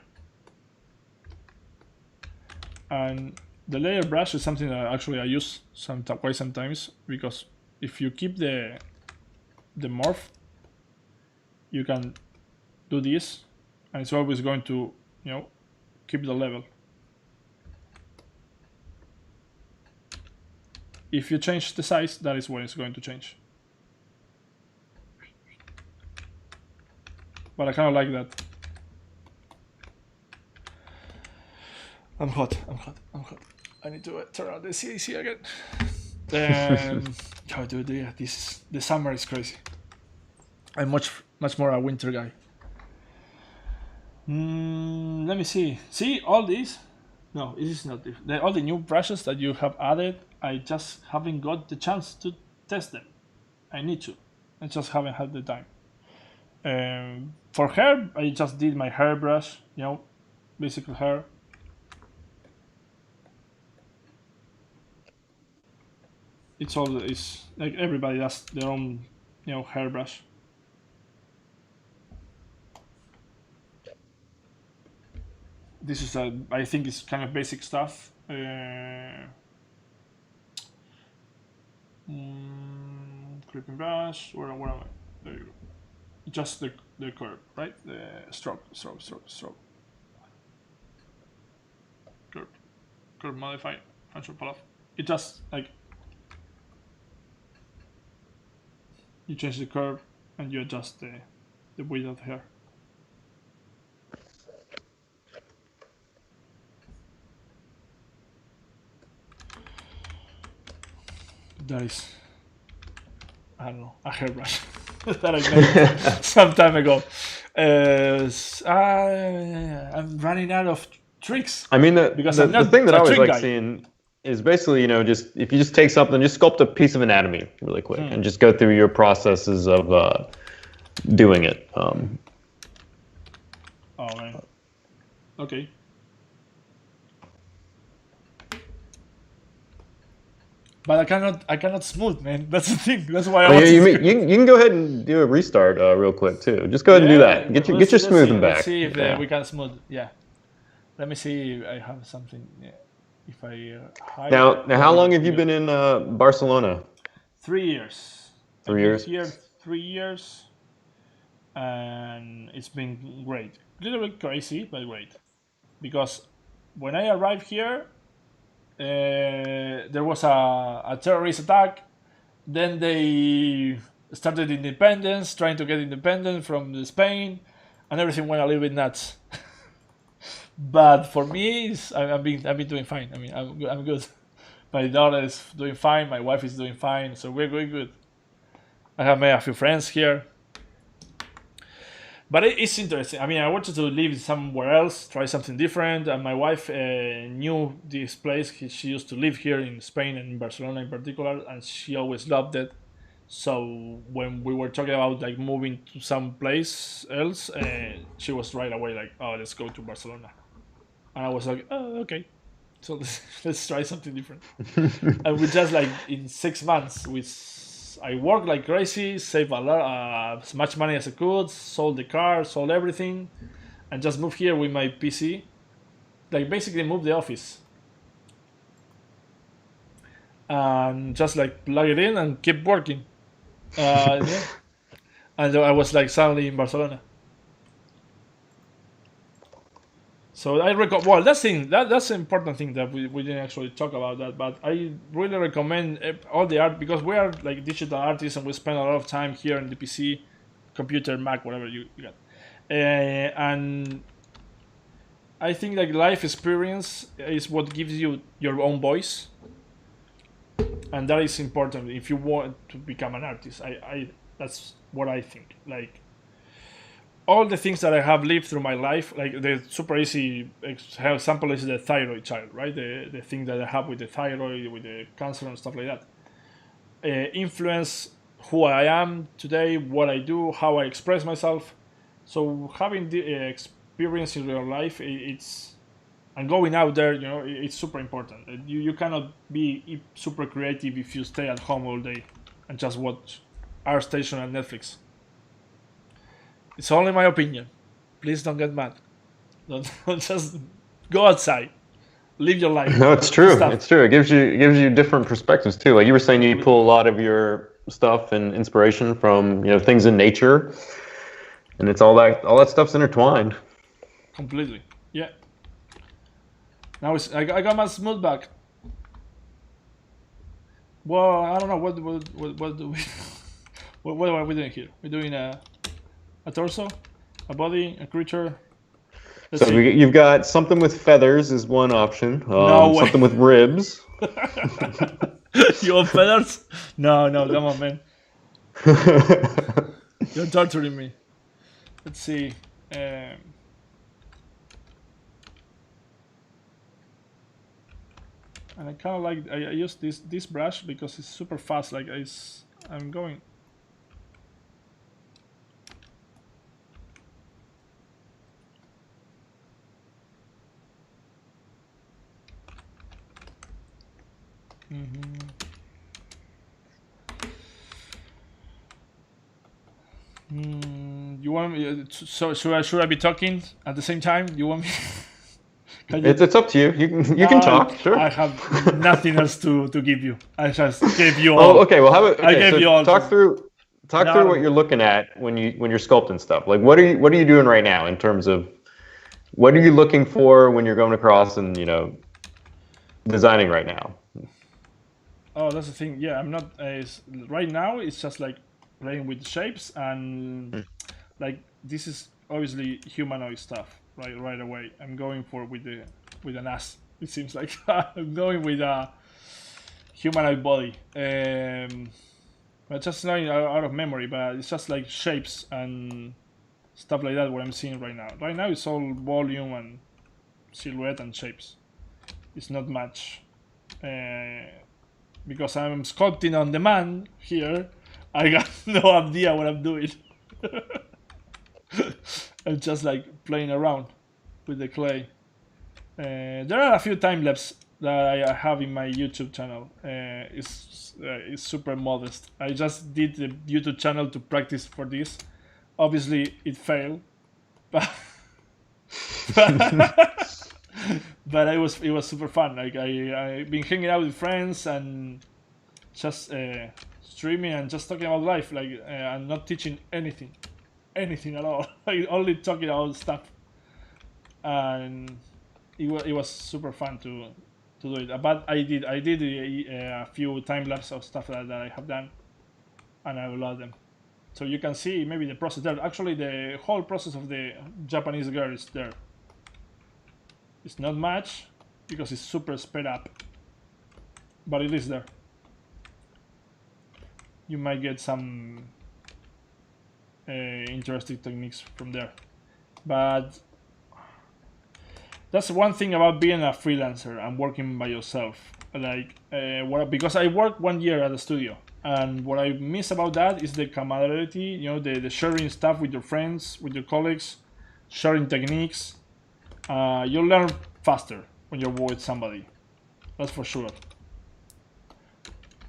And the layer brush is something that actually I use quite sometimes, because if you keep the morph, you can do this, and it's always going to, you know, keep the level. If you change the size, that is when it's going to change. But I kind of like that. I'm hot. I need to turn on the AC again. Oh, dude, yeah, the summer is crazy. I'm much more a winter guy. Let me see. See all these? No, it is not. All the new brushes that you have added, I just haven't got the chance to test them. I need to. I just haven't had the time. For hair, I just did my hairbrush. Basic hair. It's like everybody does their own, hairbrush. This is I think it's kind of basic stuff. Clipping brush. Where am I? There you go. Just the curve, right? The stroke. Curve modify. Function pull off. It just like you change the curve and you adjust the width of the hair. That is, I don't know, a hairbrush that I made some time ago. I'm running out of tricks. I mean, the thing that I always like seeing is basically, just if you just take something, just sculpt a piece of anatomy really quick and just go through your processes of doing it. Oh, man. Okay. But I cannot smooth, man. That's the thing. That's why you can go ahead and do a restart real quick too. Just go ahead and do that. Get your smoothing back. Let's see if we can smooth. Yeah. Let me see if I have something. Yeah. If I hide. Now, how long have you been in Barcelona? 3 years. 3 years. Here 3 years, and it's been great. A little bit crazy, but great. Because when I arrived here, there was a terrorist attack. Then they started independence, trying to get independence from Spain, and everything went a little bit nuts. But for me, I've been doing fine. I mean, I'm good. My daughter is doing fine. My wife is doing fine. So we're going good. I have made a few friends here. But it's interesting. I mean, I wanted to live somewhere else, try something different. And my wife knew this place. She used to live here in Spain and in Barcelona in particular, and she always loved it. So when we were talking about like moving to some place else, she was right away like, "Oh, let's go to Barcelona." And I was like, "Oh, okay." So let's try something different. And we just like in 6 months, I worked like crazy, saved a lot, as much money as I could, sold the car, sold everything, and just moved here with my PC. Like basically moved the office. And just like plug it in and keep working. Yeah. And I was like suddenly in Barcelona. So I recommend. Well, that's the important thing that we didn't actually talk about that, but I really recommend all the art because we are like digital artists and we spend a lot of time here in the PC, computer, Mac, whatever you got, and I think like life experience is what gives you your own voice, and that is important if you want to become an artist. I that's what I think. Like all the things that I have lived through my life, like the super easy example is the thyroid child, right? The thing that I have with the thyroid, with the cancer and stuff like that, influence who I am today, what I do, how I express myself. So having the experience in real life, and going out there, it's super important. You cannot be super creative if you stay at home all day and just watch ArtStation and Netflix. It's only my opinion. Please don't get mad. Don't just go outside, live your life. No, it's true. It's true. It gives you different perspectives too. Like you were saying, you pull a lot of your stuff and inspiration from things in nature, and it's all that stuff's intertwined. Completely. Yeah. Now I got my smooth back. Well, I don't know what do we what are we doing here? We're doing a torso, a body, a creature. Let's see. You've got something with feathers is one option. No way. Something with ribs. You want feathers? No, come on, man. You're torturing me. Let's see. And I kind of like, I use this brush because it's super fast. Like I'm going. You want me? So should I be talking at the same time? You want me? It's up to you. You can talk. Sure. I have nothing else to give you. I just gave you all. Oh, okay. Well, how about I gave you all. Talk through what you're looking at when you're sculpting stuff. Like, what are you doing right now in terms of what are you looking for when you're going across and designing right now? Oh, that's the thing. Yeah, I'm not. Right now, it's just like playing with shapes and like this is obviously humanoid stuff. Right away, I'm going for with an ass. It seems like I'm going with a humanoid body. But just not out of memory, but it's just like shapes and stuff like that. What I'm seeing right now. Right now, it's all volume and silhouette and shapes. It's not much. Because I'm sculpting on demand here, I got no idea what I'm doing. I'm just like playing around with the clay. There are a few time lapses that I have in my YouTube channel. It's super modest. I just did the YouTube channel to practice for this. Obviously, it failed, but but it was super fun. Like I've been hanging out with friends and just streaming and just talking about life. Like I'm not teaching anything at all. Like only talking about stuff, and it was super fun to do it. But I did a few time lapse of stuff that I have done, and I love them. So you can see maybe the process there. Actually, the whole process of the Japanese girl is there. It's not much because it's super sped up, but it is there. You might get some interesting techniques from there. But that's one thing about being a freelancer and working by yourself. Like because I worked 1 year at a studio, and what I miss about that is the camaraderie. The sharing stuff with your friends, with your colleagues, sharing techniques. You'll learn faster when you're with somebody. That's for sure.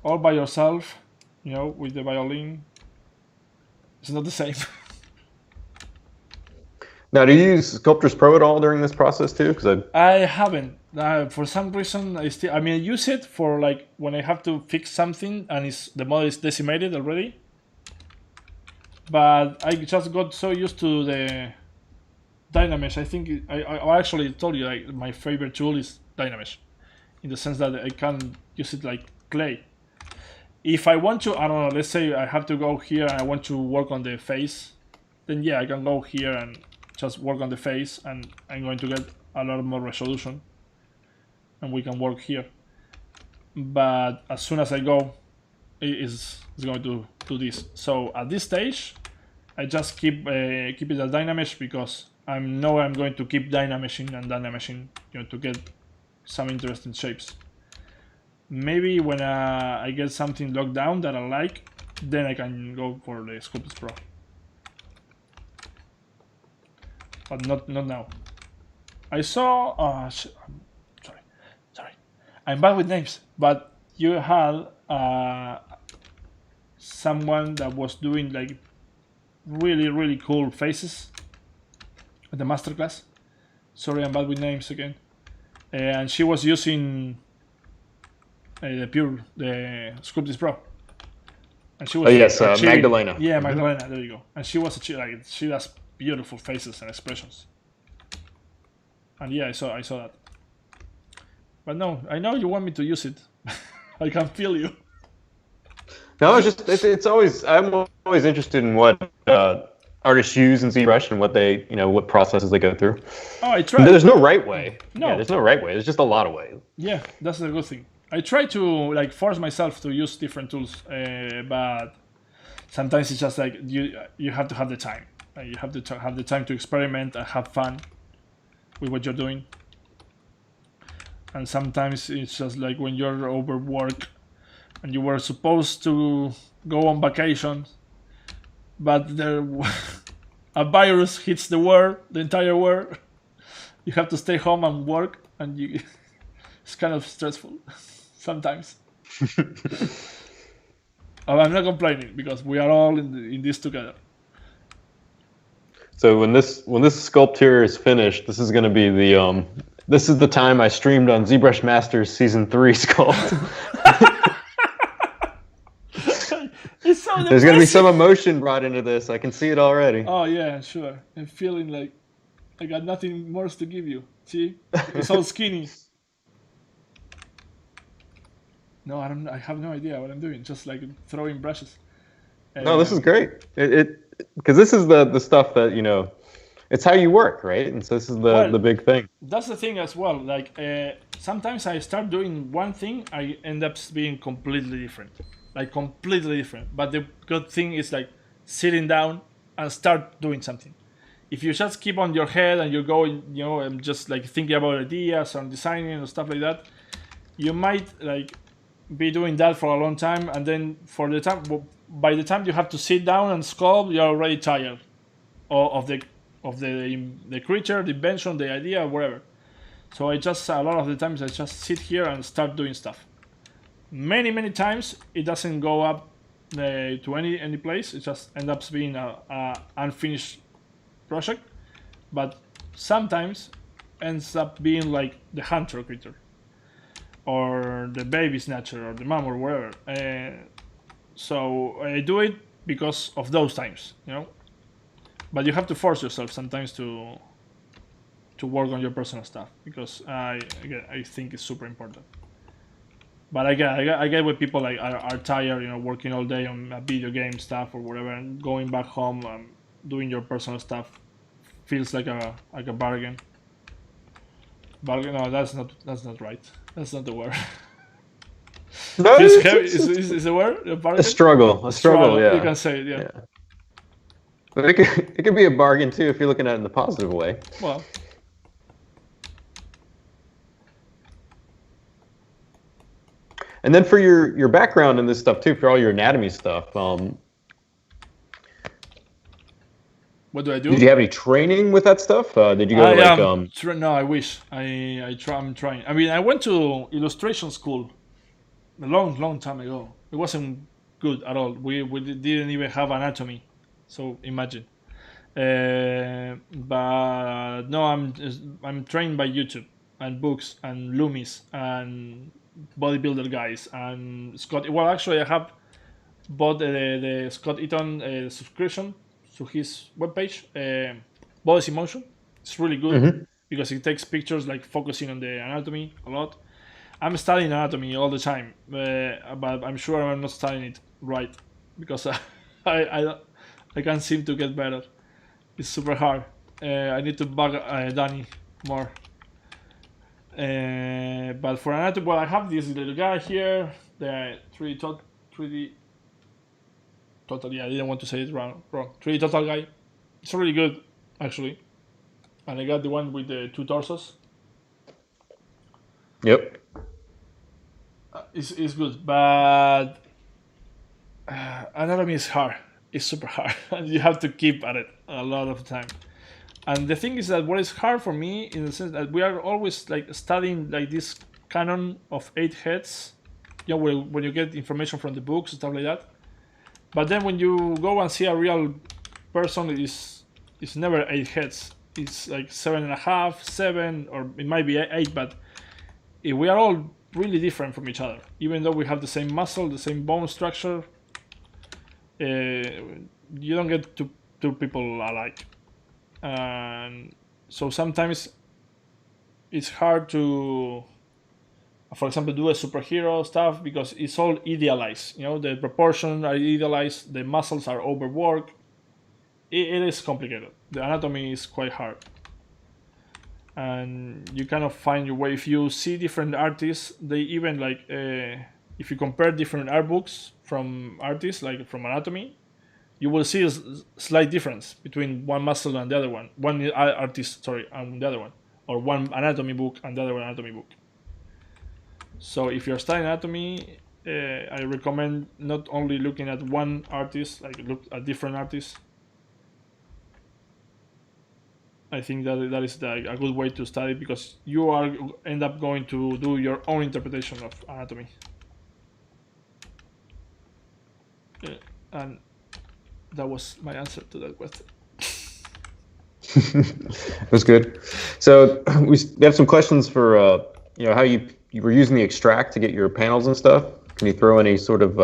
All by yourself, with the violin, it's not the same. Now, do you use Sculptors Pro at all during this process too? Because I haven't. For some reason, I use it for like when I have to fix something and the model is decimated already. But I just got so used to the DynaMesh. I think I actually told you like my favorite tool is DynaMesh, in the sense that I can use it like clay. If I want to, I don't know, let's say I have to go here and I want to work on the face, then yeah, I can go here and just work on the face, and I'm going to get a lot more resolution, and we can work here. But as soon as I go, it's going to do this. So at this stage, I just keep it as DynaMesh because I know I'm going to keep DynaMeshing and DynaMeshing, to get some interesting shapes. Maybe when I get something locked down that I like, then I can go for the Sculptors Pro. But not now. I saw. Sorry. I'm bad with names. But you had someone that was doing like really cool faces at the masterclass. Sorry, I'm bad with names again. And she was using the Sculptors Pro. And she was Magdalena. Yeah, Magdalena. There you go. And she does beautiful faces and expressions. And yeah, I saw that. But no, I know you want me to use it. I can feel you. No, it's always I'm always interested in what artists use in ZBrush and what they, what processes they go through. Oh, I tried. There's no right way. No. Yeah, there's no right way. There's just a lot of ways. Yeah, that's the good thing. I try to like force myself to use different tools, but sometimes it's just like you have to have the time. You have to have the time to experiment and have fun with what you're doing. And sometimes it's just like when you're overworked and you were supposed to go on vacation, but a virus hits the world, the entire world. You have to stay home and work, and it's kind of stressful sometimes. I'm not complaining because we are all in this together. So when this sculpt here is finished, this is going to be the this is the time I streamed on ZBrush Masters Season 3 sculpt. It's so There's going to be some emotion brought into this. I can see it already. Oh yeah, sure. I'm feeling like I got nothing more to give you. See, it's all skinny. No, I have no idea what I'm doing. Just like throwing brushes. No, this is great. Because this is the stuff that it's how you work, right? And so this is the big thing. That's the thing as well. Like sometimes I start doing one thing, I end up being completely different. Like completely different. But the good thing is like sitting down and start doing something. If you just keep on your head and you're going, and just like thinking about ideas and designing and stuff like that, you might like be doing that for a long time, and then by the time you have to sit down and sculpt, you're already tired of the creature, the invention, the idea, whatever. So a lot of the times I just sit here and start doing stuff. Many times it doesn't go up to any place. It just ends up being a unfinished project, but sometimes ends up being like the hunter creature or the baby snatcher or the mom or whatever. So I do it because of those times, but you have to force yourself sometimes to work on your personal stuff, because I think it's super important. But I get when people like are tired, working all day on a video game stuff or whatever, and going back home and doing your personal stuff feels like a bargain. Bargain? No, that's not right. That's not the word. No, is the word a bargain? A struggle. Yeah, you can say it. Yeah. But it could be a bargain too if you're looking at it in the positive way. Well. And then for your background in this stuff too, for all your anatomy stuff, what do I do? Did you have any training with that stuff? Did you go No, I wish. I'm trying. I mean, I went to illustration school a long time ago. It wasn't good at all. We didn't even have anatomy, so imagine. But no, I'm trained by YouTube and books and Loomis and bodybuilder guys and Scott. Well, actually, I have bought the Scott Eaton subscription to his webpage, Bodies in Motion. It's really good because it takes pictures like focusing on the anatomy a lot. I'm studying anatomy all the time, but I'm sure I'm not studying it right because I can't seem to get better. It's super hard. I need to bug Danny more. But for anatomy, well, I have this little guy here, the 3D total. Yeah, I didn't want to say it wrong. 3D total guy. It's really good, actually. And I got the one with the two torsos. Yep. It's good, but anatomy is hard. It's super hard, and you have to keep at it a lot of time. And the thing is that what is hard for me, in the sense that we are always like studying like this canon of 8 heads, when you get information from the books and stuff like that. But then when you go and see a real person, it's never 8 heads. It's like 7.5, 7, or it might be 8. But we are all really different from each other, even though we have the same muscle, the same bone structure. You don't get two people alike. And so sometimes it's hard to, for example, do a superhero stuff because it's all idealized. The proportions are idealized, the muscles are overworked. it is complicated. The anatomy is quite hard, and you kind of find your way. If you see different artists, they even like if you compare different art books from artists, like from anatomy, you will see a slight difference between one muscle and the other one, one artist, sorry, and the other one, or one anatomy book and the other one anatomy book. So if you're studying anatomy, I recommend not only looking at one artist, like look at different artists. I think that is a good way to study, because you are end up going to do your own interpretation of anatomy. And that was my answer to that question. That was good. So we have some questions for how you were using the extract to get your panels and stuff. Can you throw any sort of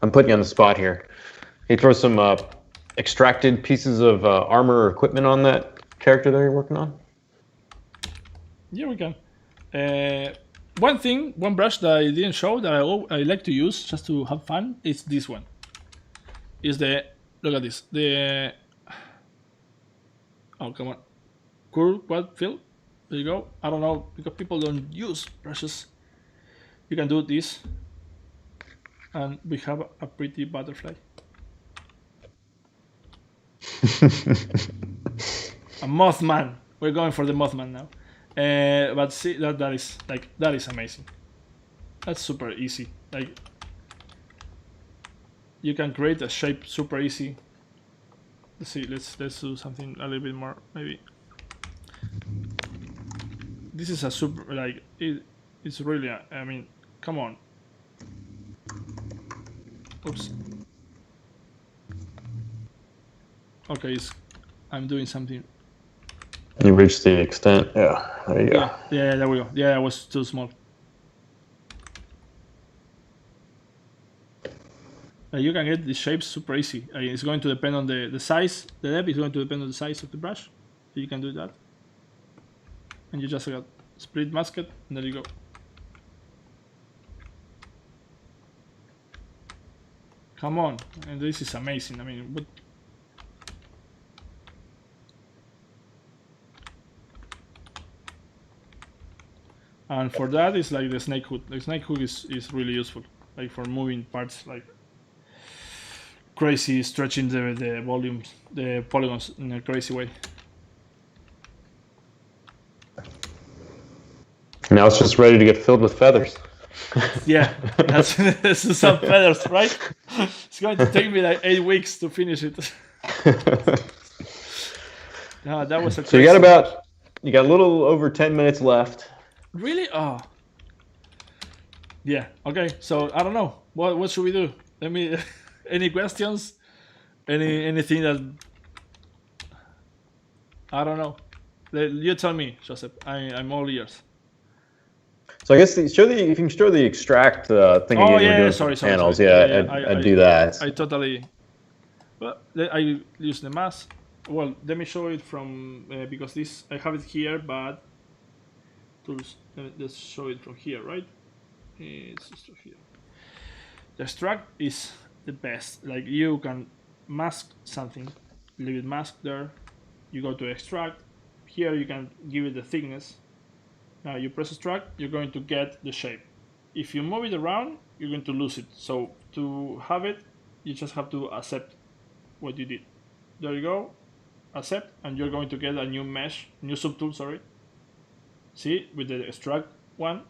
I'm putting you on the spot here. Can you throw some extracted pieces of armor or equipment on that character that you're working on? Yeah, we can. One brush that I didn't show that I like to use just to have fun is this one. Look at this. Oh, come on. Curve quad fill. There you go. I don't know, because people don't use brushes. You can do this. And we have a pretty butterfly. A Mothman. We're going for the Mothman now. But see, that is amazing. That's super easy. Like, you can create a shape super easy. Let's see. Let's do something a little bit more maybe. This is a super, like, it's really, I mean, come on. Oops. Okay, I'm doing something. You reached the extent. Yeah, there you go. Yeah, there we go. Yeah, I was too small. You can get the shapes super easy. It's going to depend on the size. The depth is going to depend on the size of the brush. So you can do that. And you just got split mask it, and there you go. Come on, and this is amazing. I mean, but and for that, it's like the snake hook. The snake hook is really useful, like for moving parts, like crazy, stretching the volumes, the polygons in a crazy way. Now it's just ready to get filled with feathers. Yeah, that's some feathers, right? It's going to take me like 8 weeks to finish it. No, that was a crazy. So you got a little over 10 minutes left. Really? Oh. Yeah. Okay. So I don't know. What should we do? Let me. Any questions? Anything that I don't know? You tell me, Joseph. I'm all ears. So I guess if you can show the extract thing again. Yeah, sorry. Panels. Yeah, I'd do that. I totally. Well, I use the mask. Well, let me show it from because this I have it here, but tools. Let's show it from here, right? It's just here. The extract is the best. Like, you can mask something, leave it masked there. You go to extract. Here you can give it the thickness. Now you press extract, you're going to get the shape. If you move it around, you're going to lose it. So to have it, you just have to accept what you did. There you go, accept, and you're going to get a new mesh, new subtool, sorry. See, with the extract one,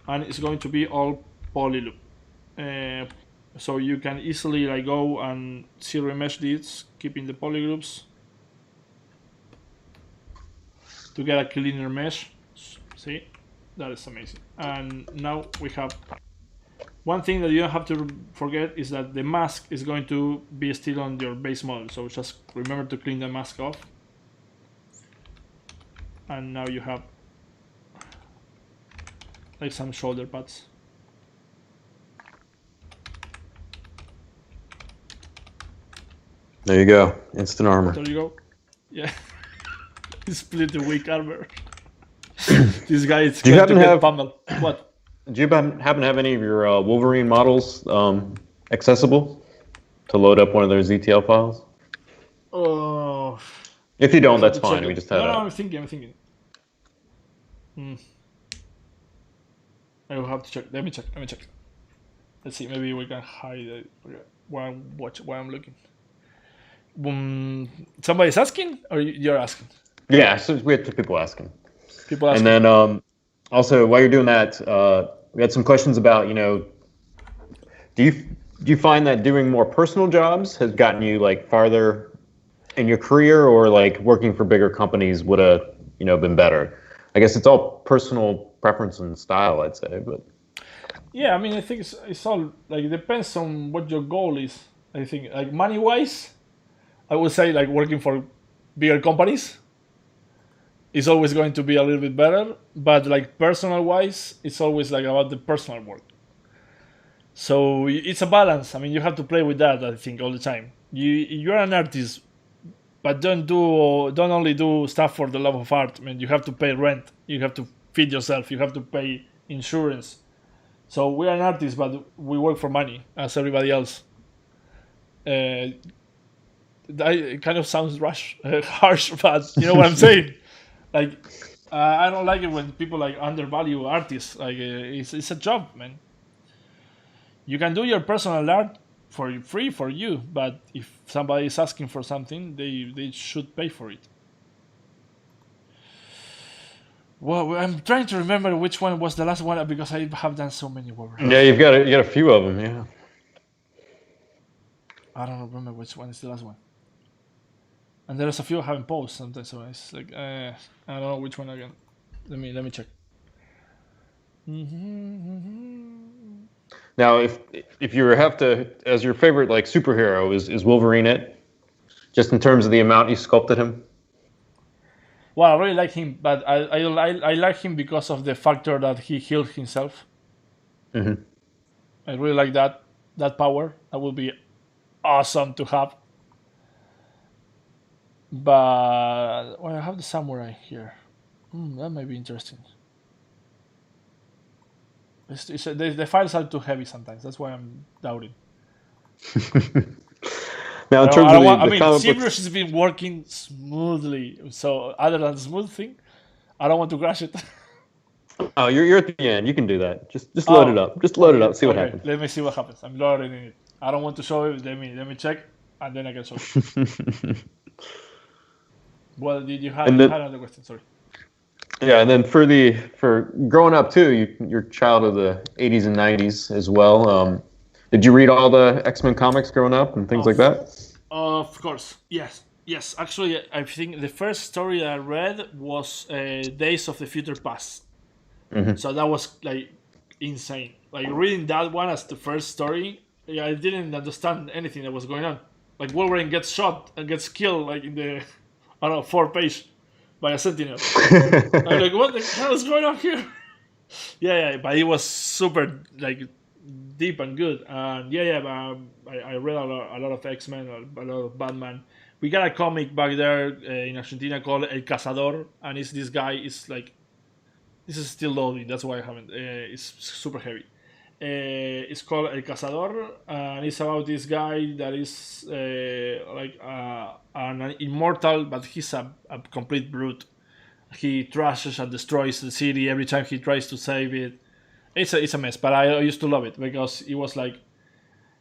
and it's going to be all poly loop. So you can easily like go and zero mesh these, keeping the poly groups to get a cleaner mesh. See, that is amazing. And now we have one thing that you don't have to forget is that the mask is going to be still on your base model. So just remember to clean the mask off. And now you have like some shoulder pads. There you go, instant armor. There you go. Yeah, split the weak armor. This guy is going to get pummeled. What? Do you happen to have any of your Wolverine models accessible to load up one of their ZTL files? Oh, If you I don't, have that's to check fine. We it. just had No, a. I'm thinking. I will have to check. Let me check. Let's see. Maybe we can hide it while I'm looking. Somebody's asking, or you're asking? Yeah, so we had two people asking. People And asking. then also, while you're doing that, we had some questions about, do you find that doing more personal jobs has gotten you like farther in your career, or like working for bigger companies would have, been better? I guess it's all personal preference and style, I'd say, but. Yeah, I mean, I think it's all like it depends on what your goal is. I think like money wise, I would say like working for bigger companies is always going to be a little bit better. But like personal wise, it's always like about the personal work. So it's a balance. I mean, you have to play with that. I think all the time. You're an artist, but don't only do stuff for the love of art. I mean, you have to pay rent. You have to feed yourself. You have to pay insurance. So we are an artist, but we work for money as everybody else. It kind of sounds harsh, but you know what I'm saying. Like, I don't like it when people like undervalue artists. Like, it's a job, man. You can do your personal art for free for you, but if somebody is asking for something, they should pay for it. Well, I'm trying to remember which one was the last one because I have done so many Yeah, overlays. you got a few of them, yeah. I don't remember which one is the last one. And there's a few I haven't posted sometimes, so it's like I don't know which one again. Let me check. Now, if you have to, as your favorite like superhero, is Wolverine it? Just in terms of the amount you sculpted him. Well, I really like him, but I like him because of the factor that he healed himself. Mm-hmm. I really like that power. That would be awesome to have. But well, I have the samurai here. That might be interesting. The files are too heavy sometimes. That's why I'm doubting. Now, in terms I of don't want. I the mean, comic ZBrush books, has been working smoothly. So other than smooth thing, I don't want to crash it. oh, you're at the end. You can do that. Just load it Oh, up. Just load it okay, up. See what okay. happens. Let me see what happens. I'm loading it. I don't want to show it. Let me check, and then I can show you. Well, did you And you then had another question? Sorry. yeah, and then for growing up too, you're a child of the '80s and '90s as well. Did you read all the X-Men comics growing up and things like Of that? of course, yes, yes. Actually, I think the first story I read was Days of the Future Past. Mm-hmm. So that was like insane. Like reading that one as the first story, yeah, I didn't understand anything that was going on. Like Wolverine gets shot and gets killed like in the I don't know 4th page by a sentinel. I'm like, what the hell is going on here? Yeah, but it was super like deep and good. And yeah, I read a lot of X Men, a lot of Batman. We got a comic back there in Argentina called El Cazador, and it's this guy. It's like this is still loading. That's why I haven't. It's super heavy. It's called El Cazador, and it's about this guy that is like an immortal, but he's a complete brute. He trashes and destroys the city every time he tries to save it. It's a mess, but I used to love it because it was like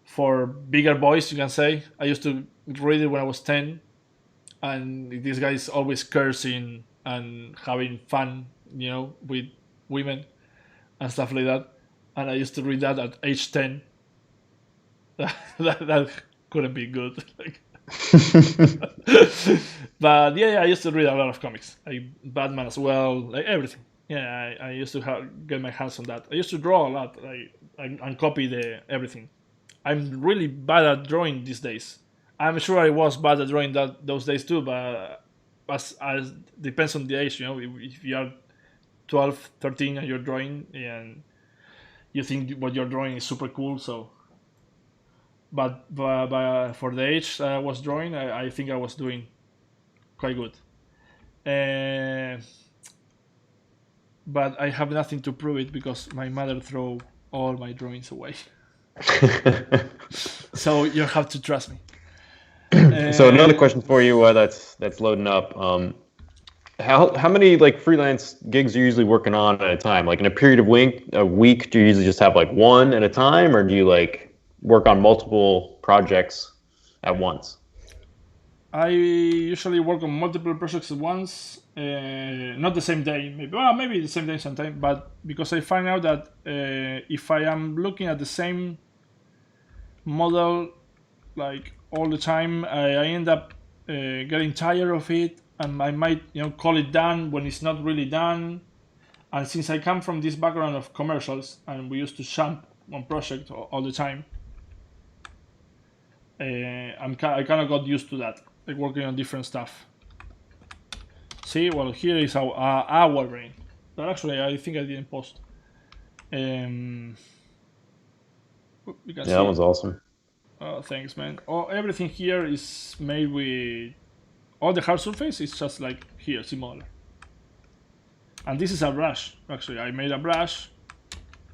for bigger boys, you can say. I used to read it when I was 10, and this guy is always cursing and having fun, with women and stuff like that. And I used to read that at age 10. That couldn't be good. Like, but yeah, I used to read a lot of comics, like Batman as well, like everything. Yeah, I used to get my hands on that. I used to draw a lot, like and copy the everything. I'm really bad at drawing these days. I'm sure I was bad at drawing those days too, but as depends on the age. If you are 12, 13 and you're drawing and you think what you're drawing is super cool, so but for the age I was drawing, I think I was doing quite good. Uh, but I have nothing to prove it because my mother threw all my drawings away. So you have to trust me. So another question for you while that's loading up. How many like freelance gigs are you usually working on at a time? Like in a period of a week, do you usually just have like one at a time, or do you like work on multiple projects at once? I usually work on multiple projects at once, not the same day, maybe the same day sometime, but because I find out that if I am looking at the same model like all the time, I end up getting tired of it, and I might call it done when it's not really done. And since I come from this background of commercials and we used to jump one project all the time, I kind of got used to that, like working on different stuff. See, well, here is our brain. But actually, I think I didn't post. Yeah, that was awesome. Oh, thanks, man. Everything here is made with all the hard surface. It's just like here, similar. And this is a brush. Actually, I made a brush.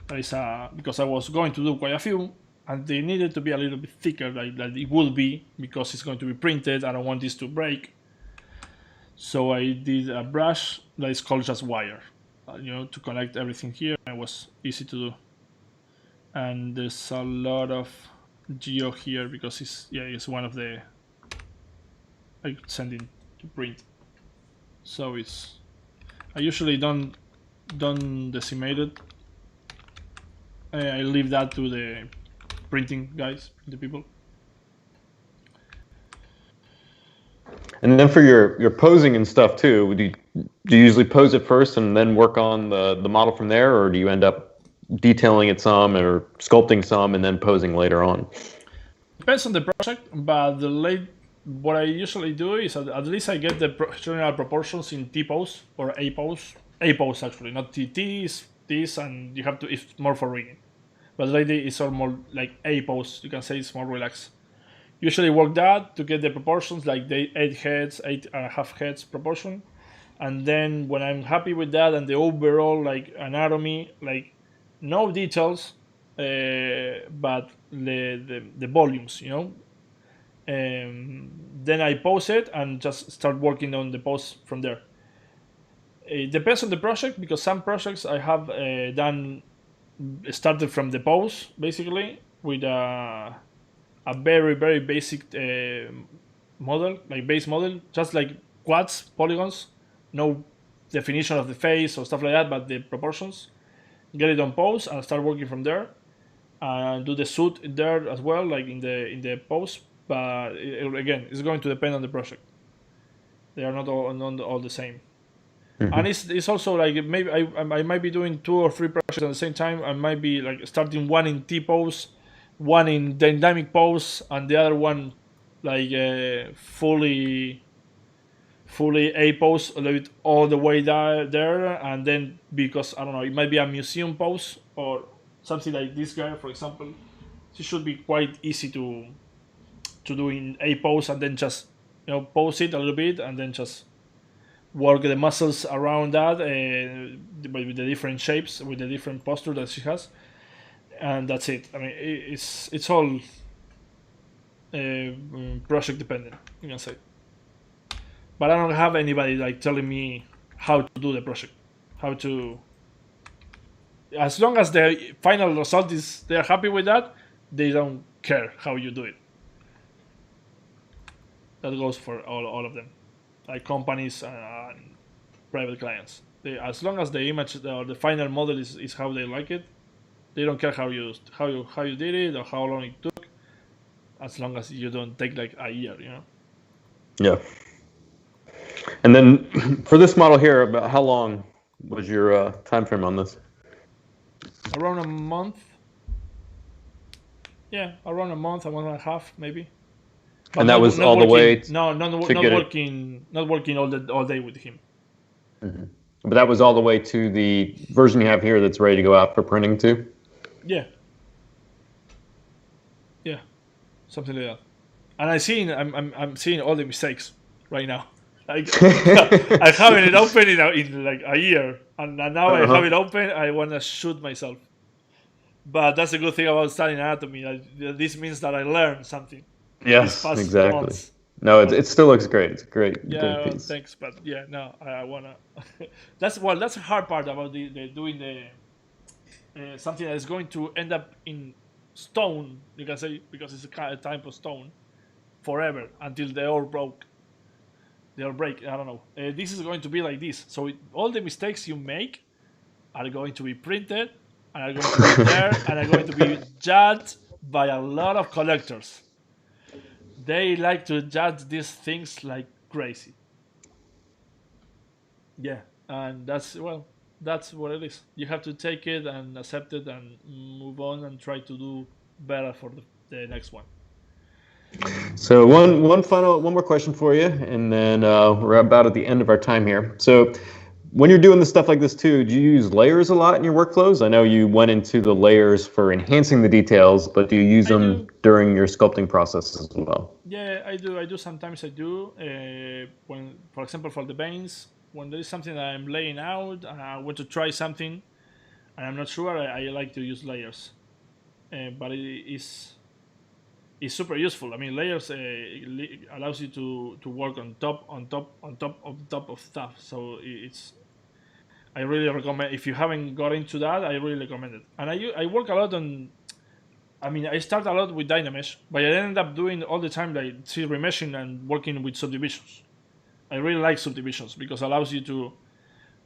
That is because I was going to do quite a few, and they needed to be a little bit thicker, like it will be, because it's going to be printed. I don't want this to break. So I did a brush that is called just wire, to connect everything here. It was easy to do. And there's a lot of geo here because it's one of the I could send in to print. So I usually don't decimate it. I leave that to the printing guys, the people. And then for your posing and stuff too, do you usually pose it first and then work on the model from there, or do you end up detailing it some or sculpting some and then posing later on? Depends on the project, but what I usually do is at least I get the general proportions in T pose or A pose. A pose actually, not T. T is this, and you have to. It's more for rigging, but lately it's all more like A pose. You can say it's more relaxed. Usually work that to get the proportions, like the 8 heads, 8.5 heads proportion, and then when I'm happy with that and the overall like anatomy, like no details, but the volumes, then I pose it and just start working on the pose from there. It depends on the project, because some projects I have started from the pose basically with a very very basic model, like base model, just like quads, polygons, no definition of the face or stuff like that, but the proportions. Get it on pose and start working from there, and do the suit there as well, like in the pose. But again, it's going to depend on the project. They are not all the same. Mm-hmm. And it's also like maybe I might be doing 2 or 3 projects at the same time. I might be like starting one in T pose, one in dynamic pose, and the other one like fully A pose, a little bit all the way there, and then because I don't know, it might be a museum pose or something like this guy, for example. It should be quite easy to do in A pose, and then just pose it a little bit, and then just work the muscles around that with the different shapes, with the different posture that she has, and that's it. I mean, it's all project dependent, you can say. But I don't have anybody like telling me how to do the project, how to. As long as the final result is they're happy with that, they don't care how you do it. That goes for all of them, like companies and private clients. As long as the image or the final model is how they like it, they don't care how you did it or how long it took, as long as you don't take like a year, Yeah. And then for this model here, about how long was your time frame on this? Around a month. Yeah, around a month, a month and a half, maybe. But and that was all the way. Not working all day with him. Mm-hmm. But that was all the way to the version you have here that's ready to go out for printing too. Yeah. Yeah, something like that. And I'm seeing all the mistakes right now. Like I haven't it open in like a year, and now I have it open. I want to shoot myself. But that's a good thing about studying anatomy. This means that I learned something. Yes, exactly. No, it still looks great. It's a great Yeah, piece. thanks, but yeah, no, I wanna. That's the hard part about the doing the something that is going to end up in stone. You can say because it's a kind of type of stone forever until they all broke. They all break. I don't know. This is going to be like this. So all the mistakes you make are going to be printed and are going to be there and are going to be judged by a lot of collectors. They like to judge these things like crazy. Yeah, and that's what it is. You have to take it and accept it and move on and try to do better for the next one. So one more question for you, and then we're about at the end of our time here. So when you're doing the stuff like this too, do you use layers a lot in your workflows? I know you went into the layers for enhancing the details, but do you use them during your sculpting process as well? Yeah, I do. Sometimes I do. When, for example, for the veins, when there is something that I'm laying out, and I want to try something, and I'm not sure, I like to use layers. But it's super useful. I mean, layers allows you to work on top of stuff. So it's I really recommend. If you haven't got into that, I really recommend it. And I work a lot on. I mean, I start a lot with DynaMesh, but I end up doing all the time like remeshing and working with subdivisions. I really like subdivisions because it allows you to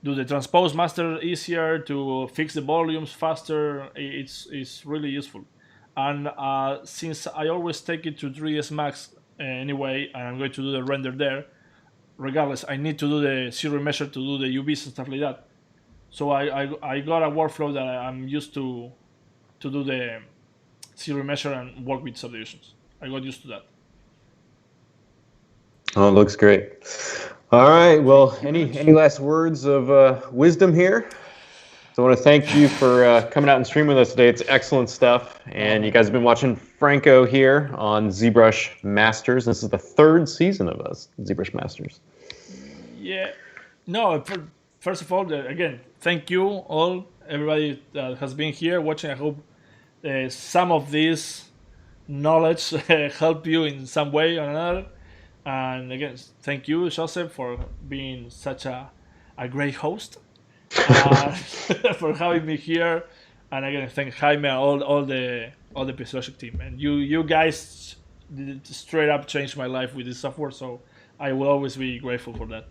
do the transpose master easier, to fix the volumes faster. It's really useful. And since I always take it to 3ds Max anyway, and I'm going to do the render there, regardless, I need to do the zero measure to do the UVs and stuff like that. So I got a workflow that I'm used to do the zero measure and work with subdivisions. I got used to that. Oh, it looks great. All right. Well, any last words of wisdom here? So I want to thank you for coming out and streaming with us today. It's excellent stuff. And you guys have been watching Franco here on ZBrush Masters. This is the 3rd season of us, ZBrush Masters. Yeah. No, first of all, again, thank you all, everybody that has been here watching. I hope some of this knowledge help you in some way or another. And again, thank you, Joseph, for being such a great host. For having me here, and again, thank Jaime and all the Pixologic team. And you guys straight up changed my life with this software, so I will always be grateful for that.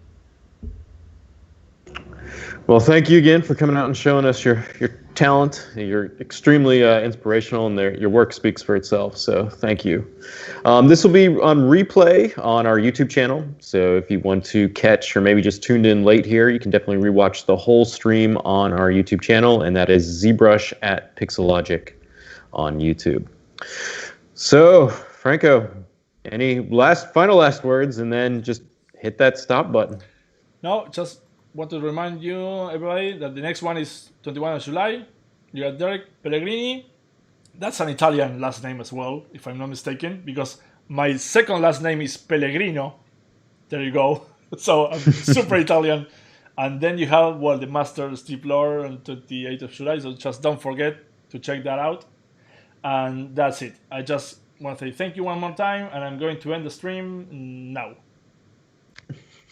Well, thank you again for coming out and showing us your talent. You're extremely inspirational, and your work speaks for itself. So thank you. This will be on replay on our YouTube channel. So if you want to catch or maybe just tuned in late here, you can definitely rewatch the whole stream on our YouTube channel, and that is ZBrush at Pixologic on YouTube. So Franco, any final last words, and then just hit that stop button. No, just want to remind you, everybody, that the next one is 21 of July. You got Derek Pellegrini. That's an Italian last name as well, if I'm not mistaken, because my second last name is Pellegrino. There you go. So I'm super Italian. And then you have, the Master Steve Lore on 28th of July. So just don't forget to check that out. And that's it. I just want to say thank you one more time, and I'm going to end the stream now.